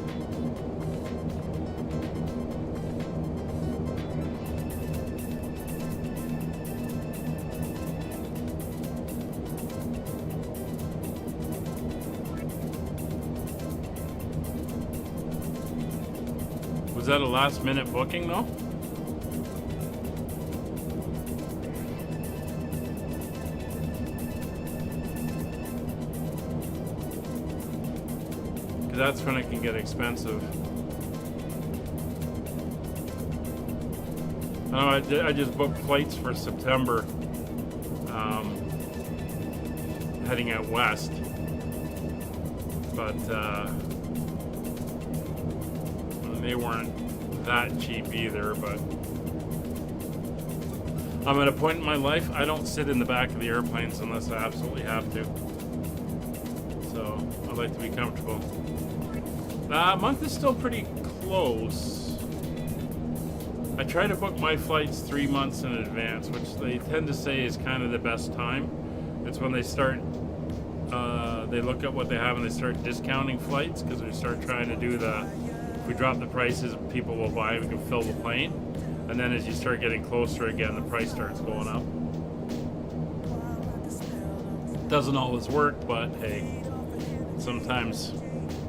Was that a last minute booking though? Because that's when it can get expensive. I just booked flights for September, heading out west, but they weren't that cheap either. But I'm at a point in my life, I don't sit in the back of the airplanes unless I absolutely have to. So I like to be comfortable. A month is still pretty close. I try to book my flights 3 months in advance, which they tend to say is kind of the best time. It's when they start, they look at what they have and they start discounting flights, because they start trying to do the, if we drop the prices, people will buy, we can fill the plane. And then as you start getting closer again, the price starts going up. Doesn't always work, but hey, sometimes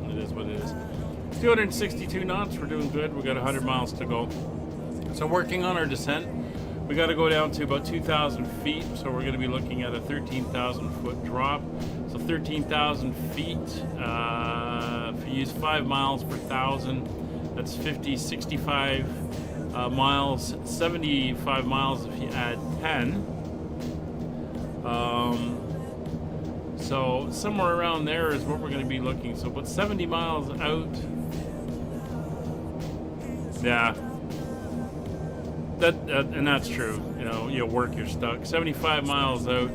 it is what it is. 262 knots, we're doing good. We got 100 miles to go. So working on our descent, we got to go down to about 2,000 feet. So we're going to be looking at a 13,000 foot drop. So 13,000 feet, if you use 5 miles per thousand, that's 50, 65 miles, 75 miles if you add 10. So somewhere around there is what we're going to be looking. So about 70 miles out. Yeah. And that's true. You know, you work, you're stuck. 75 miles out.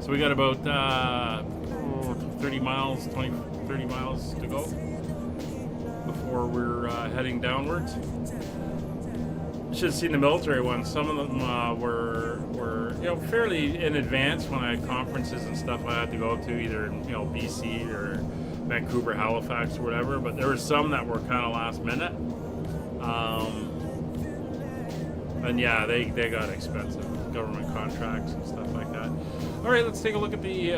So we got about 30 miles to go before we're heading downwards. You should have seen the military ones. Some of them were fairly in advance when I had conferences and stuff I had to go to, either BC or Vancouver, Halifax, or whatever. But there were some that were kind of last minute. I And yeah, they got expensive government contracts and stuff like that. All right, let's take a look at the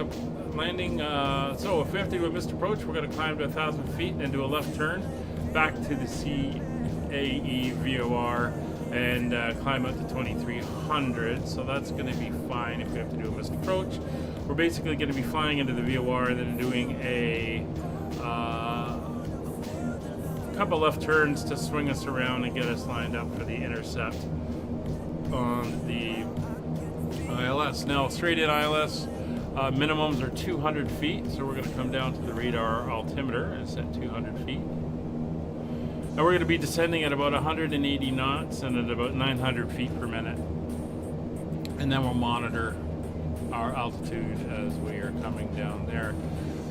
landing. So if we have to do a missed approach, we're going to climb to 1,000 feet and do a left turn back to the KCAE VOR and climb up to 2,300. So that's going to be fine if we have to do a missed approach. We're basically going to be flying into the VOR and then doing a couple left turns to swing us around and get us lined up for the intercept on the ILS. Now, straight in ILS, minimums are 200 feet, so we're going to come down to the radar altimeter and set 200 feet. And we're going to be descending at about 180 knots and at about 900 feet per minute. And then we'll monitor our altitude as we are coming down there.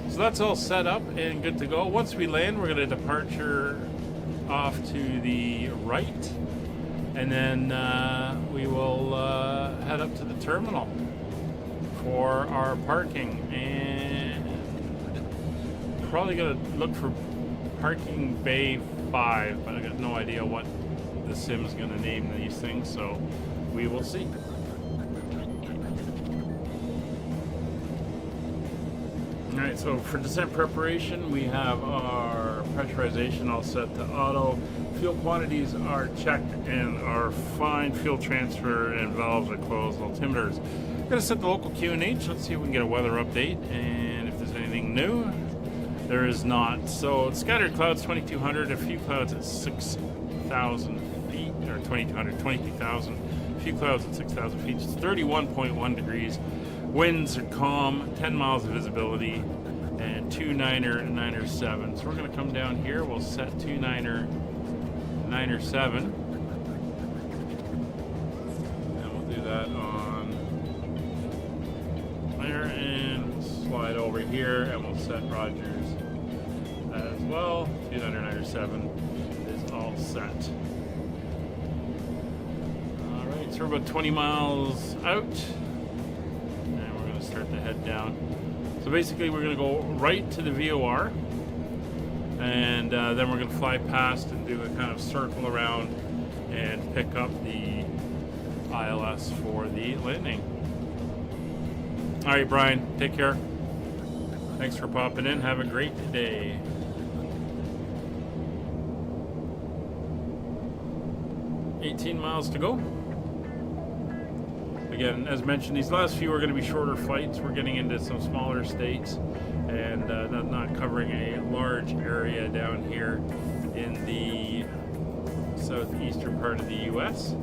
So that's all set up and good to go. Once we land, we're going to departure off to the right, and then we will head up to the terminal for our parking. And probably going to look for parking bay 5, but I got no idea what the sim's going to name these things, so we will see. Alright, so for descent preparation, we have our pressurization all set to auto. Fuel quantities are checked and are fine. Fuel transfer and valves are closed. Altimeters. I'm going to set the local QNH. Let's see if we can get a weather update and if there's anything new. There is not. So scattered clouds 2,200, a few clouds at 6,000 feet, or 2,200, 22,000. A few clouds at 6,000 feet. It's 31.1 degrees. Winds are calm, 10 miles of visibility, and 29er 7. So we're going to come down here. We'll set 29er 7. And we'll do that on there, and slide over here, and we'll set Rogers as well. 29er 7 is all set. All right, so we're about 20 miles out. Start to head down. So basically we're going to go right to the VOR, and then we're going to fly past and do a kind of circle around and pick up the ILS for the landing. Alright, Brian, take care. Thanks for popping in. Have a great day. $18 miles to go. Again, as mentioned, these last few are going to be shorter flights. We're getting into some smaller states and not covering a large area down here in the southeastern part of the U.S.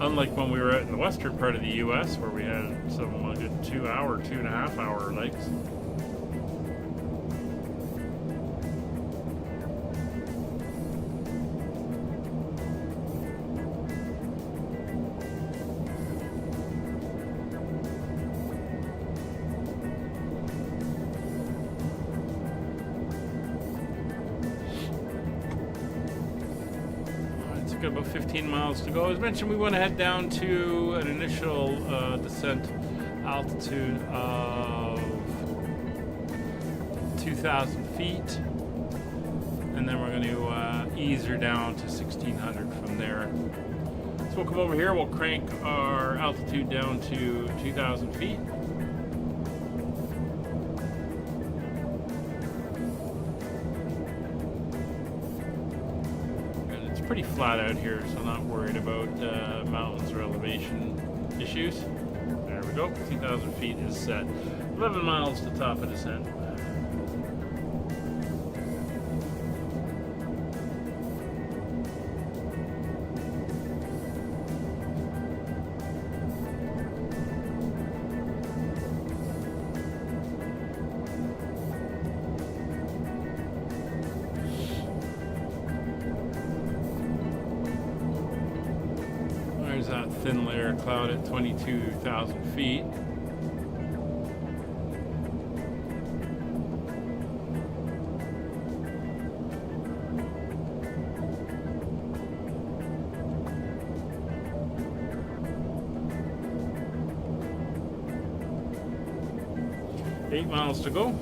Unlike when we were out in the western part of the U.S., where we had some good 2.5 hour legs. Got about 15 miles to go. As mentioned, we want to head down to an initial descent altitude of 2,000 feet, and then we're going to ease her down to 1,600 from there. So we'll come over here, we'll crank our altitude down to 2,000 feet. Pretty flat out here, so not worried about mountains or elevation issues. There we go, 2,000 feet is set. 11 miles to top of descent. That thin layer of cloud at 22,000 feet. Eight miles to go.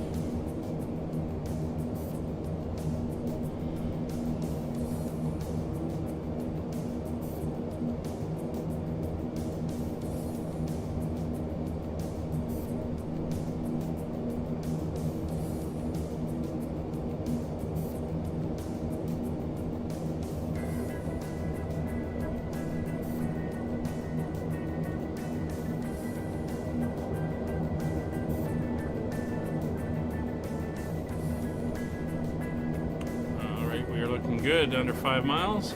good, under 5 miles.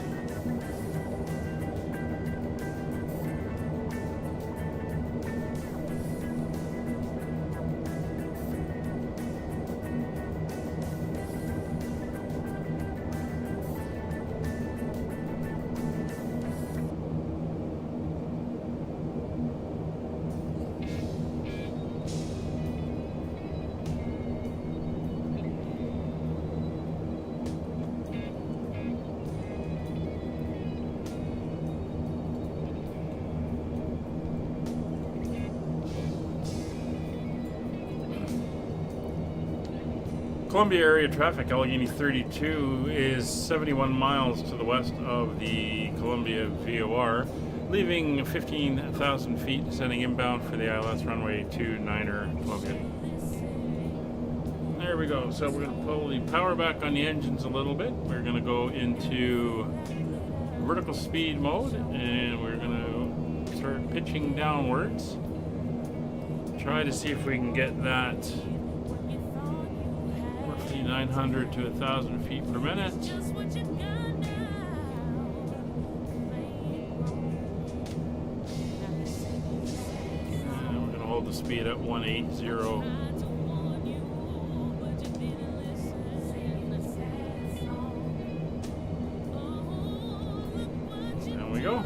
Columbia area traffic, Allegheny 32, is 71 miles to the west of the Columbia VOR, leaving 15,000 feet, descending inbound for the ILS runway 29er Columbia. There we go. So we're going to pull the power back on the engines a little bit. We're going to go into vertical speed mode, and we're going to start pitching downwards. Try to see if we can get that 900 to 1,000 feet per minute. And we're going to hold the speed at 180. There we go.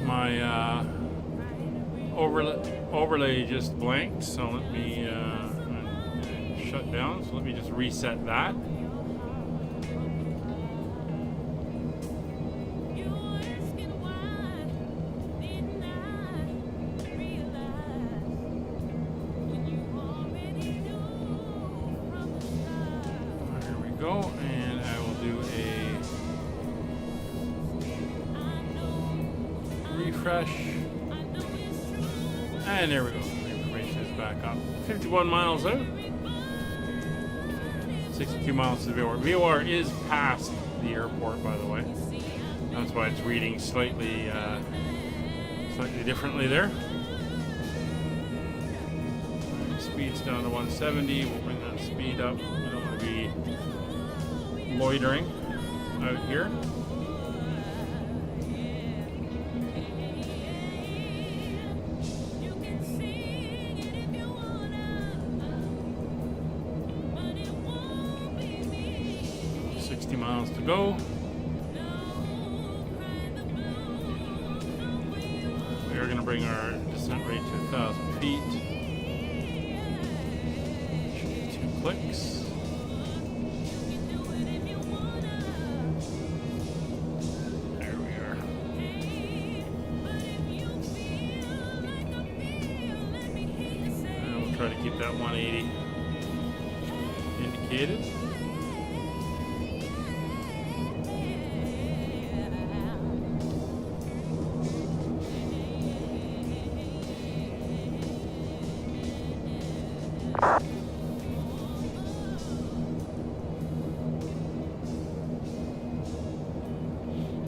My overlay just blanked, so let me shut down. So let me just reset that. There we go, and I will do a refresh. And there we go. The information is back up. 51 miles out. 62 miles to the VOR. VOR is past the airport, by the way. That's why it's reading slightly differently there. Speed's down to 170. We'll bring that speed up. We don't want to be loitering out here. Miles to go. We are going to bring our descent rate to 1,000 feet. 2 clicks. There we are. And we'll try to keep that 180 indicated.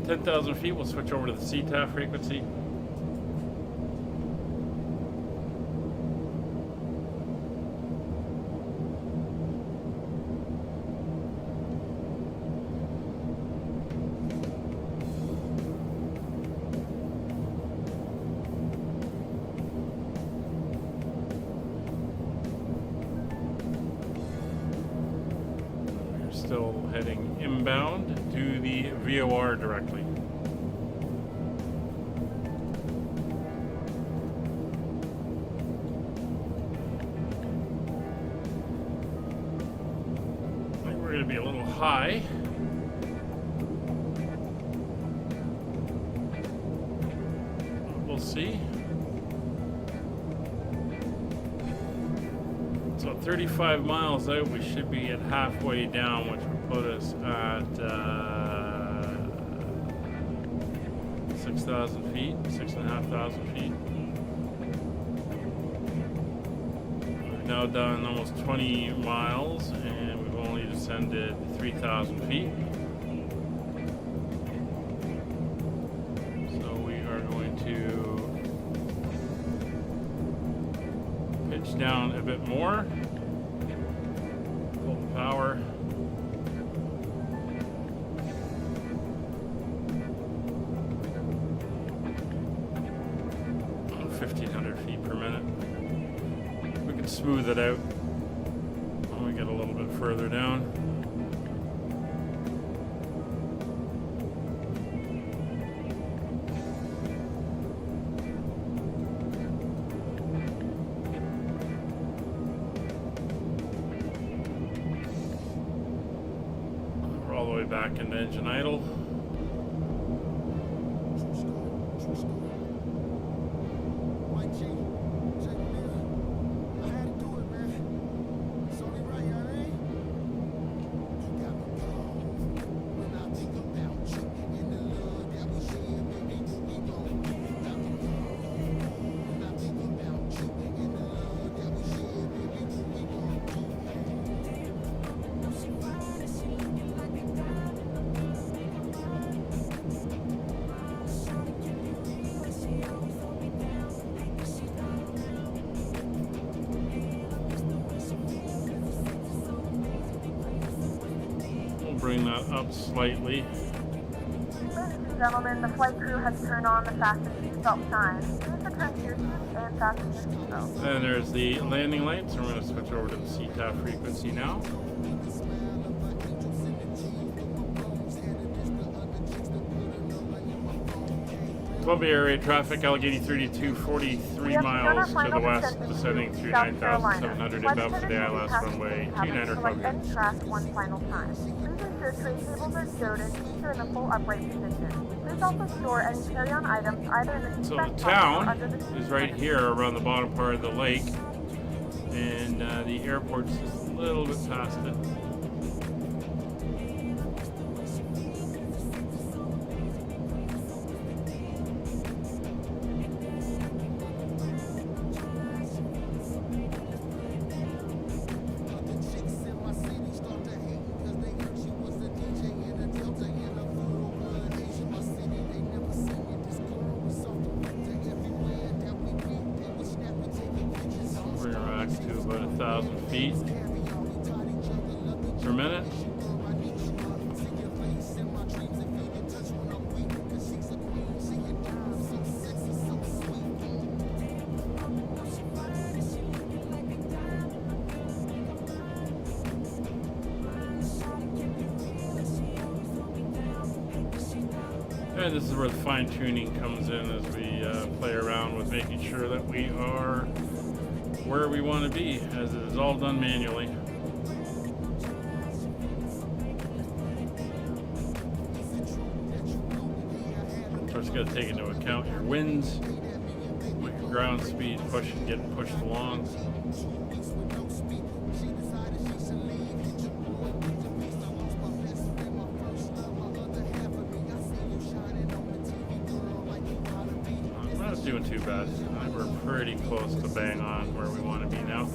At 10,000 feet, we'll switch over to the CTAF frequency. Still heading inbound to the VOR directly. I think we're going to be a little high. We'll see. So 35 miles out, we should be at halfway down, which would put us at 6,000 feet, 6,500 feet. We're now done almost 20 miles, and we've only descended 3,000 feet. So we are going to pitch down a bit more. Full power. 1,500 feet per minute. We can smooth it out when we get a little bit further down. We're all the way back into engine idle. Bring that up slightly. Ladies and gentlemen, the flight crew has turned on the fasten seatbelt sign. Please return to your seats and fasten your seatbelts. And there's the landing lights. We're going to switch over to the CTAF frequency now. Columbia area traffic, Allegheny 3243 miles to the west, descending through 9,700 inbound for the ILS runway 29 Columbia. Any craft one final time. Please ensure tray tables are stowed and seats are in a full upright position. Please also store any carry-on items either in the So seatback the pocket or town under the seat is right cushion. here around the bottom part of the lake, and the airport's just a little bit past it. Bring her back to about 1,000 feet per minute. And this is where the fine tuning comes in as we play around with making sure that we are where we want to be, as it is all done manually. Of course, you got to take into account your winds, what your ground speed, getting pushed along. We're not doing too bad. I think we're pretty close to bang on where we want to be now.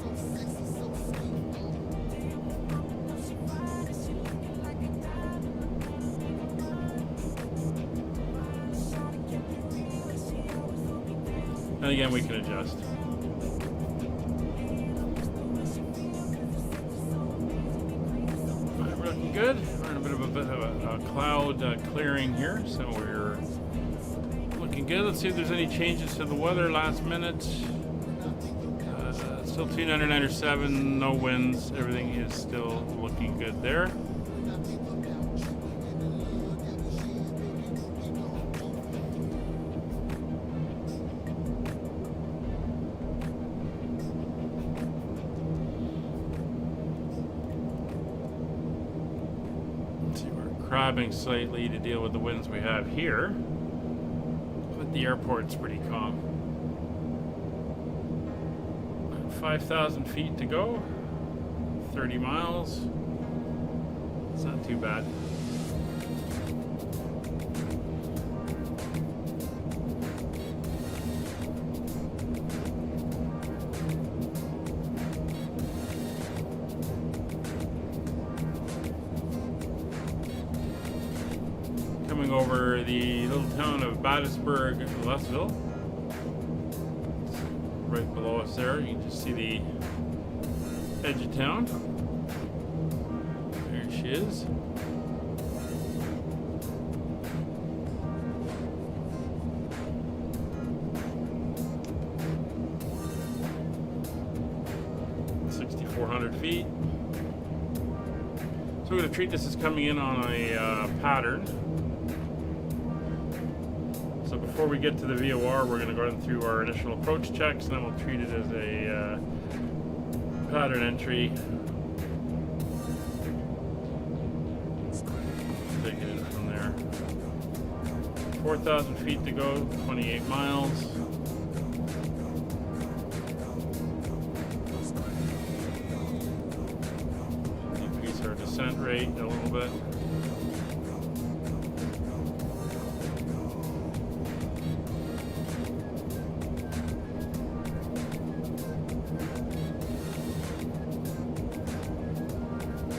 And again, we can adjust. Alright, we're looking good. We're in a bit of a cloud clearing here, so we're looking good. Let's see if there's any changes to the weather last minute. Still 297, no winds. Everything is still looking good there. Let's see, we're crabbing slightly to deal with the winds we have here. But the airport's pretty calm. 5,000 feet to go, 30 miles. It's not too bad. coming over the little town of Battisburg, Lesville. Right below us there, you can just see the edge of town. There she is. Feet. So we're going to treat this as coming in on a pattern. So before we get to the VOR, we're going to go through our initial approach checks, and then we'll treat it as a pattern entry. Take it in from there. 4,000 feet to go, 28 miles. Descent rate a little bit.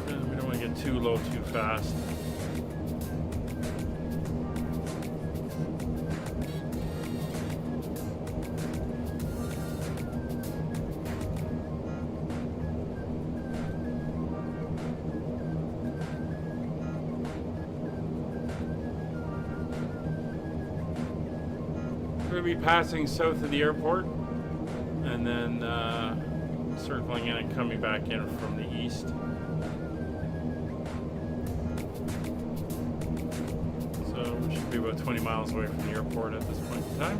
And we don't want to get too low too fast. We're going to be passing south of the airport and then circling in and coming back in from the east. So we should be about 20 miles away from the airport at this point in time.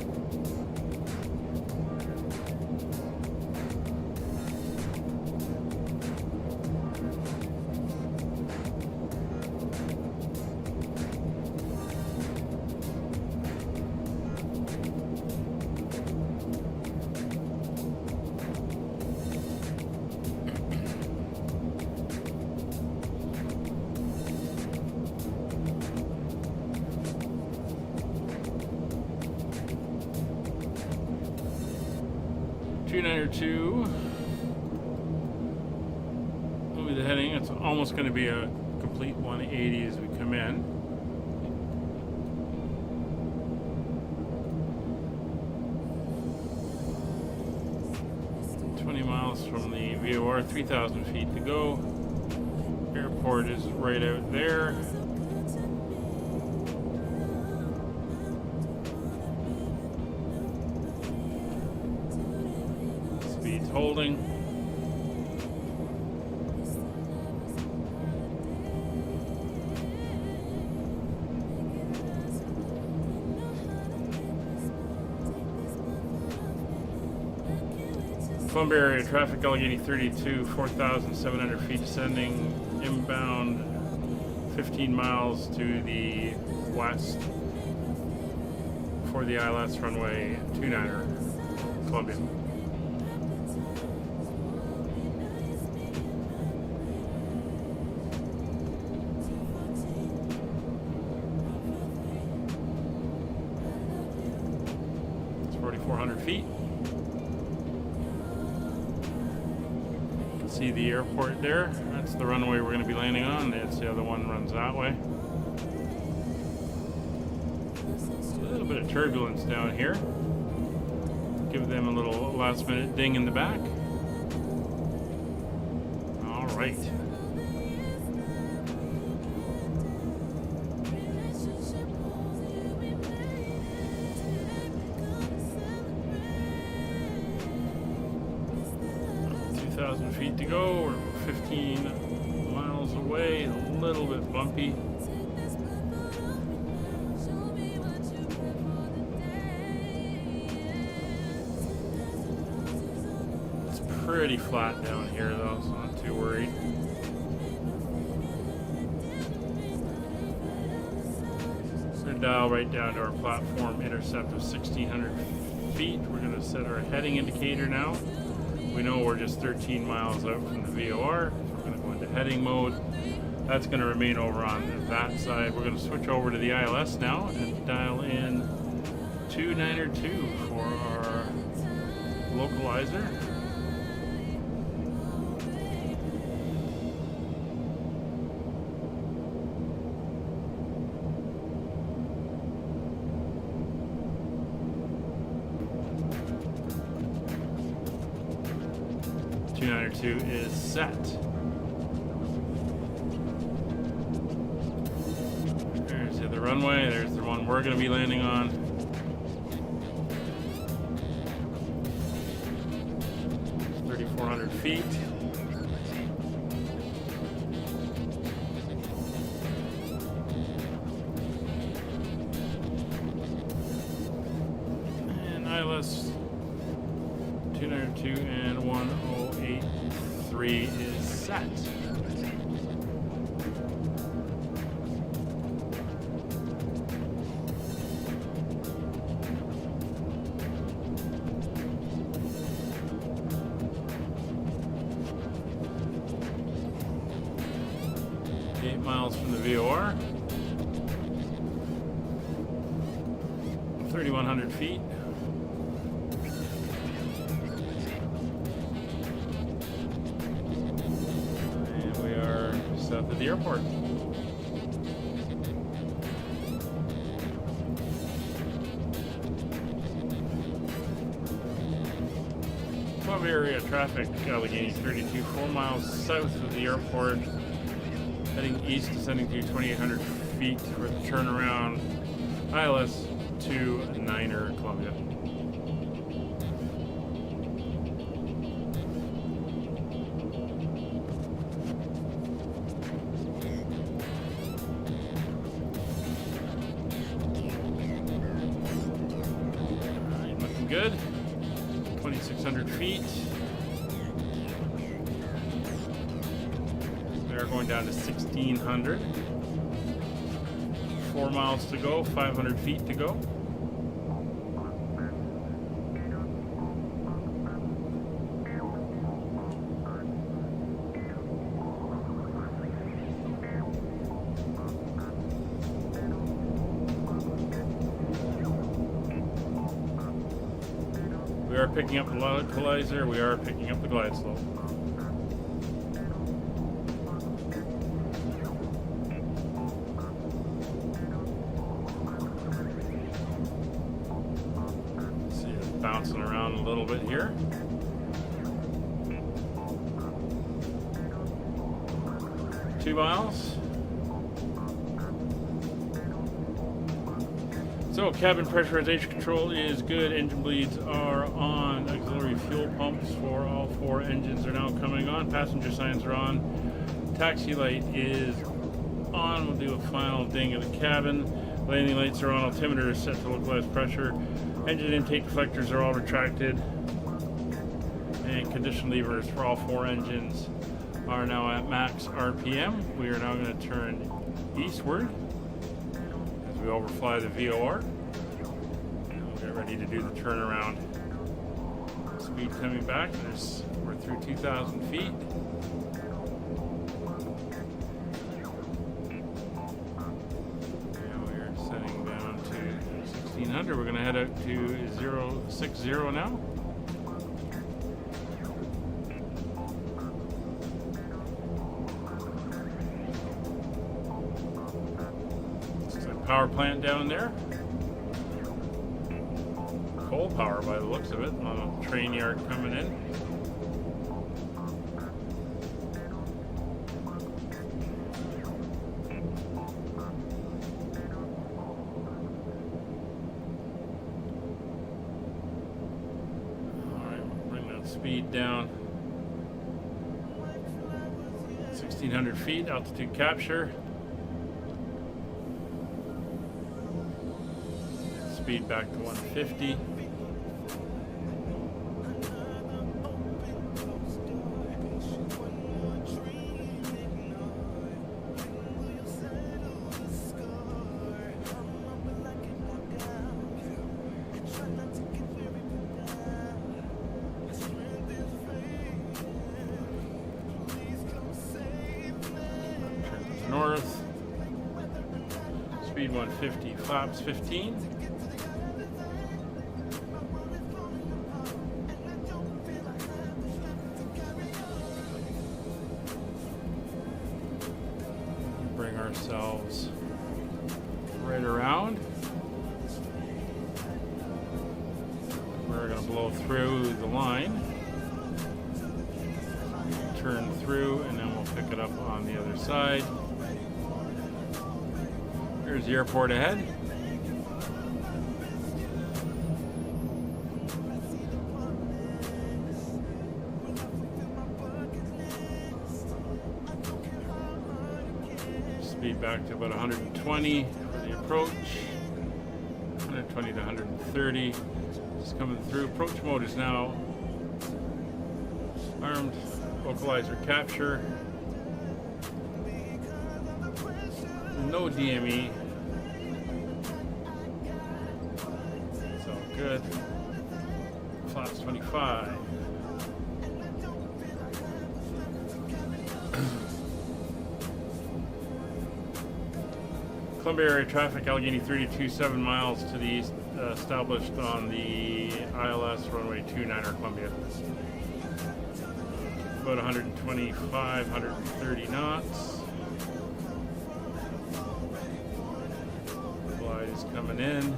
Will be the heading. It's almost going to be a complete 180 as we come in. Miles from the VOR, 3,000 feet to go. Airport is right out there. Speed's holding. Columbia area traffic Allegheny 32, 4,700 feet descending, inbound 15 miles to the west for the ILS runway 29er, Columbia. It's 4,400 feet. See the airport there. That's the runway we're going to be landing on. That's the other one runs that way. A little bit of turbulence down here. Give them a little last minute ding in the back. All right. Feet to go. We're 15 miles away, a little bit bumpy. It's pretty flat down here though, so not too worried. We're going to dial right down to our platform intercept of 1,600 feet. We're going to set our heading indicator now. We know we're just 13 miles out from the VOR. So we're going to go into heading mode. That's going to remain over on that side. We're going to switch over to the ILS now and dial in 292 for our localizer. 2 is set. There's the other runway. There's the one we're going to be landing on. It's 3,400 feet. And ILS 292 and 1083 is set. Miles from the VOR, 3,100 feet. And we are south of the airport. Club area traffic, Allegheny 32, 4 miles south of the airport. Heading east, descending to 2,800 feet for the turnaround. ILS 29er Columbia. Alright, looking good. 2,600 feet. We're going down to 1,600. 4 miles to go, 500 feet to go. We are picking up the localizer, we are picking up the glide slope. Bouncing around a little bit here. Two miles. So cabin pressurization control is good. Engine bleeds are on. Auxiliary fuel pumps for all 4 engines are now coming on. Passenger signs are on. Taxi light is on. We'll do a final ding of the cabin. Landing lights are on. Altimeter is set to localize pressure. Engine intake deflectors are all retracted, and condition levers for all 4 engines are now at max RPM. We are now going to turn eastward as we overfly the VOR. And we'll get ready to do the turnaround. Speed coming back. We're through 2,000 feet. We're going to head out to 060 now. Looks like power plant down there. Coal power by the looks of it. On a train yard coming in. Speed down 1,600 feet, altitude capture. Speed back to 150. North, speed 150, flaps 15. Bring ourselves right around. We're going to blow through the line. turn through and then we'll pick it up on the other side. Here's the airport ahead. Speed back to about 120 for the approach. 120 to 130. Just coming through. Approach mode is now armed. Localizer capture. No DME. It's all good. Flaps 25. Columbia area traffic, Allegheny 32, 7 miles to the east, established on the ILS runway 29er Columbia. About 125, 130 knots. Glide is coming in.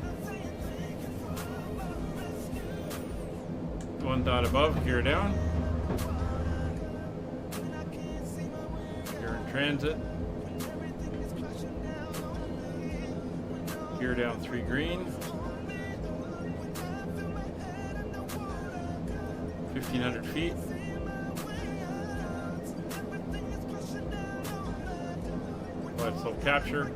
One dot above, gear down. Gear in transit. Gear down 3 green. 1,500 feet. Glide slope capture.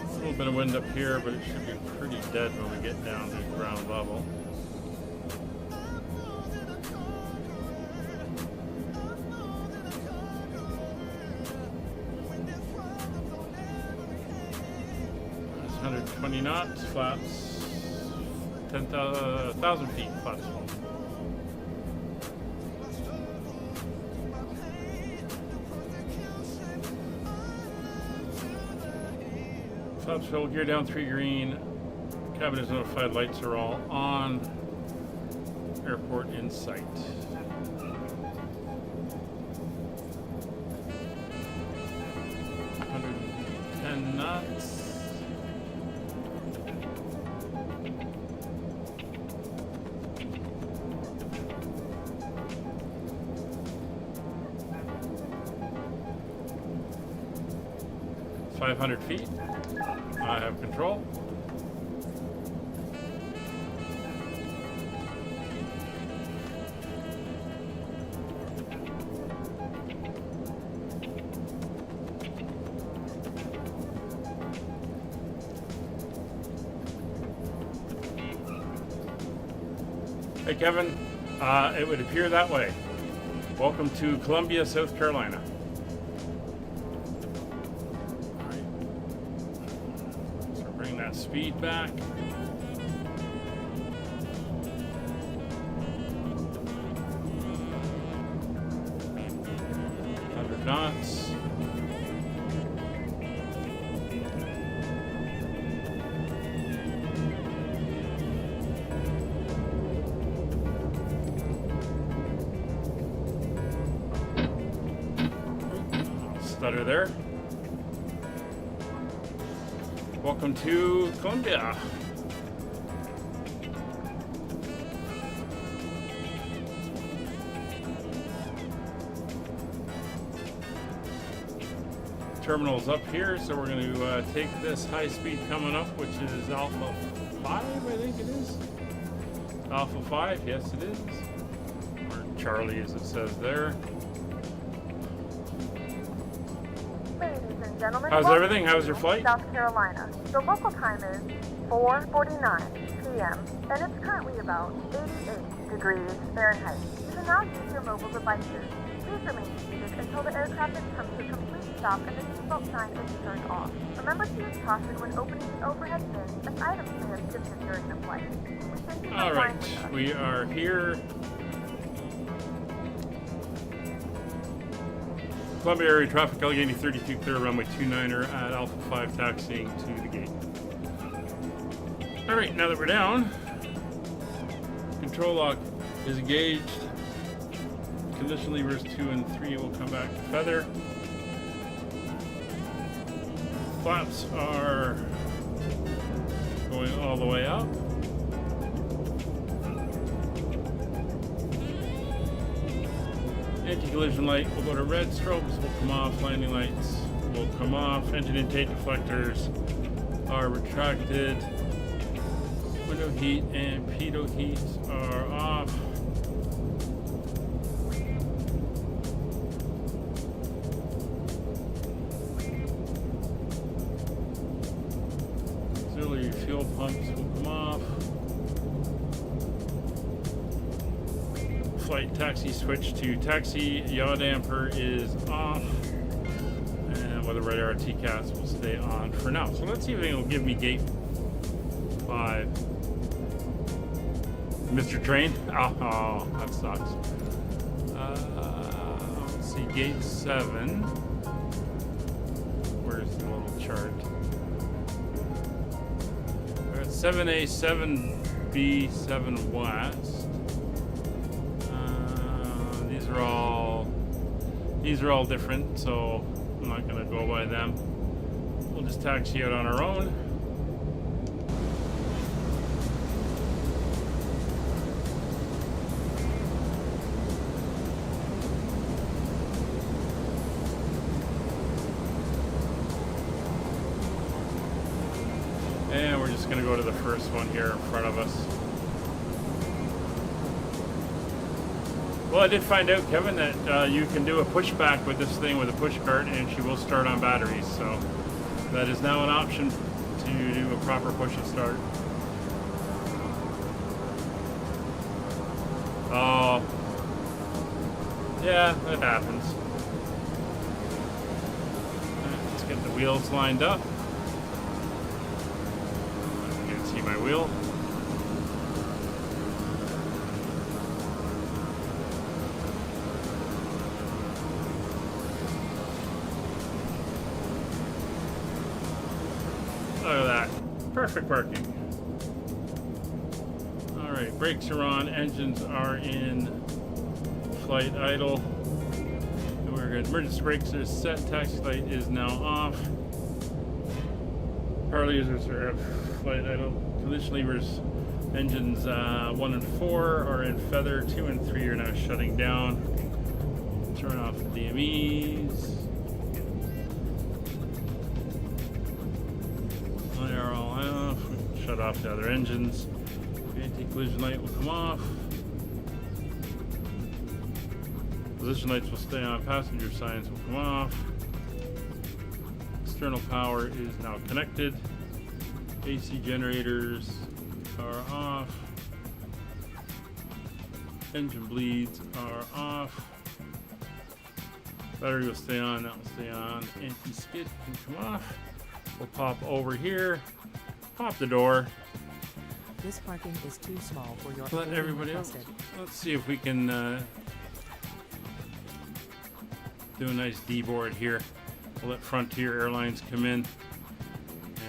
A little bit of wind up here, but it should be pretty dead when we get down to ground level. That's 120 knots, flaps 10,000 feet, flaps. Flaps full, gear down 3 green. Cabin is notified, lights are all on. Airport in sight. 110 knots. It's 500 feet. I have control. Hey Kevin, it would appear that way. Welcome to Columbia, South Carolina. Speed back. 100 knots. Stutter there. Welcome to Columbia. Terminal's up here, so we're going to take this high speed coming up, which is Alpha 5, I think it is. Alpha 5, yes it is. Or Charlie as it says there. Gentlemen, how's everything? How's your flight? South Carolina. The local time is 4:49 p.m. and it's currently about 88 degrees Fahrenheit. You can now use your mobile devices. Please remain seated until the aircraft has come to a complete stop and the seatbelt sign is turned off. Remember to use caution when opening the overhead bin as items may have shifted during the flight. We thank you for All flying right, with us. we are here. Columbia area traffic, Allegheny 32, clear runway 29er at Alpha 5, taxiing to the gate. All right, now that we're down, control lock is engaged. Condition levers 2 and 3 will come back to feather. Flaps are going all the way up. Anti-collision light will go to red. Strobes will come off. Landing lights will come off. Engine intake deflectors are retracted. Window heat and pitot heat are off. Auxiliary fuel pumps will come off. Flight taxi switch to taxi. Yaw damper is off. And weather radar TCAS will stay on for now. So let's see if it will give me gate 5. Mr. Train? Oh, that sucks. Let's see, gate 7. Where's the little chart? We're at 7A, 7B, 7 West. These are all different, so I'm not gonna go by them. We'll just taxi out on our own. And we're just gonna go to the first one here in front of us. Well, I did find out, Kevin, that you can do a pushback with this thing with a push cart, and she will start on batteries. So that is now an option to do a proper push and start. Oh, yeah, that happens. Let's get the wheels lined up. You can see my wheel. Look at that. Perfect parking. Alright, brakes are on, engines are in flight idle. And we're good. Emergency brakes are set, taxi light is now off. Power levers are at flight idle. Collision levers, engines 1 and 4 are in feather, 2 and 3 are now shutting down. Turn off the DMEs. Shut off the other engines. Anti-collision light will come off. Position lights will stay on. Passenger signs will come off. External power is now connected. AC generators are off. Engine bleeds are off. Battery will stay on. That will stay on. Anti-skid can come off. We'll pop over here. Pop the door. This parking is too small for your. Let everybody else. Let's see if we can do a nice D-board here. We'll let Frontier Airlines come in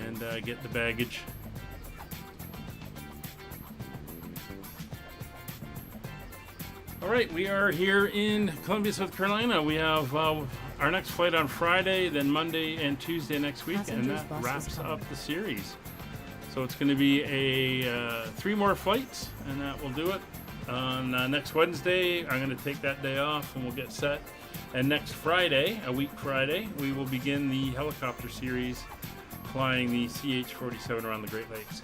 and get the baggage. All right, we are here in Columbia, South Carolina. We have our next flight on Friday, then Monday and Tuesday next week, and that wraps up the series. So it's going to be a 3 more flights, and that will do it. On next Wednesday, I'm going to take that day off, and we'll get set. And next Friday, a week Friday, we will begin the helicopter series, flying the CH-47 around the Great Lakes.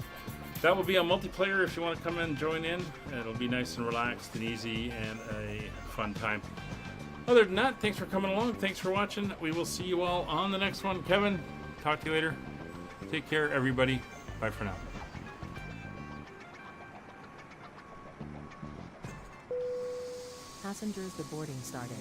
That will be a multiplayer if you want to come in and join in. It'll be nice and relaxed and easy and a fun time. Other than that, thanks for coming along. Thanks for watching. We will see you all on the next one. Kevin, talk to you later. Take care, everybody. Bye for now. Passengers, the boarding started.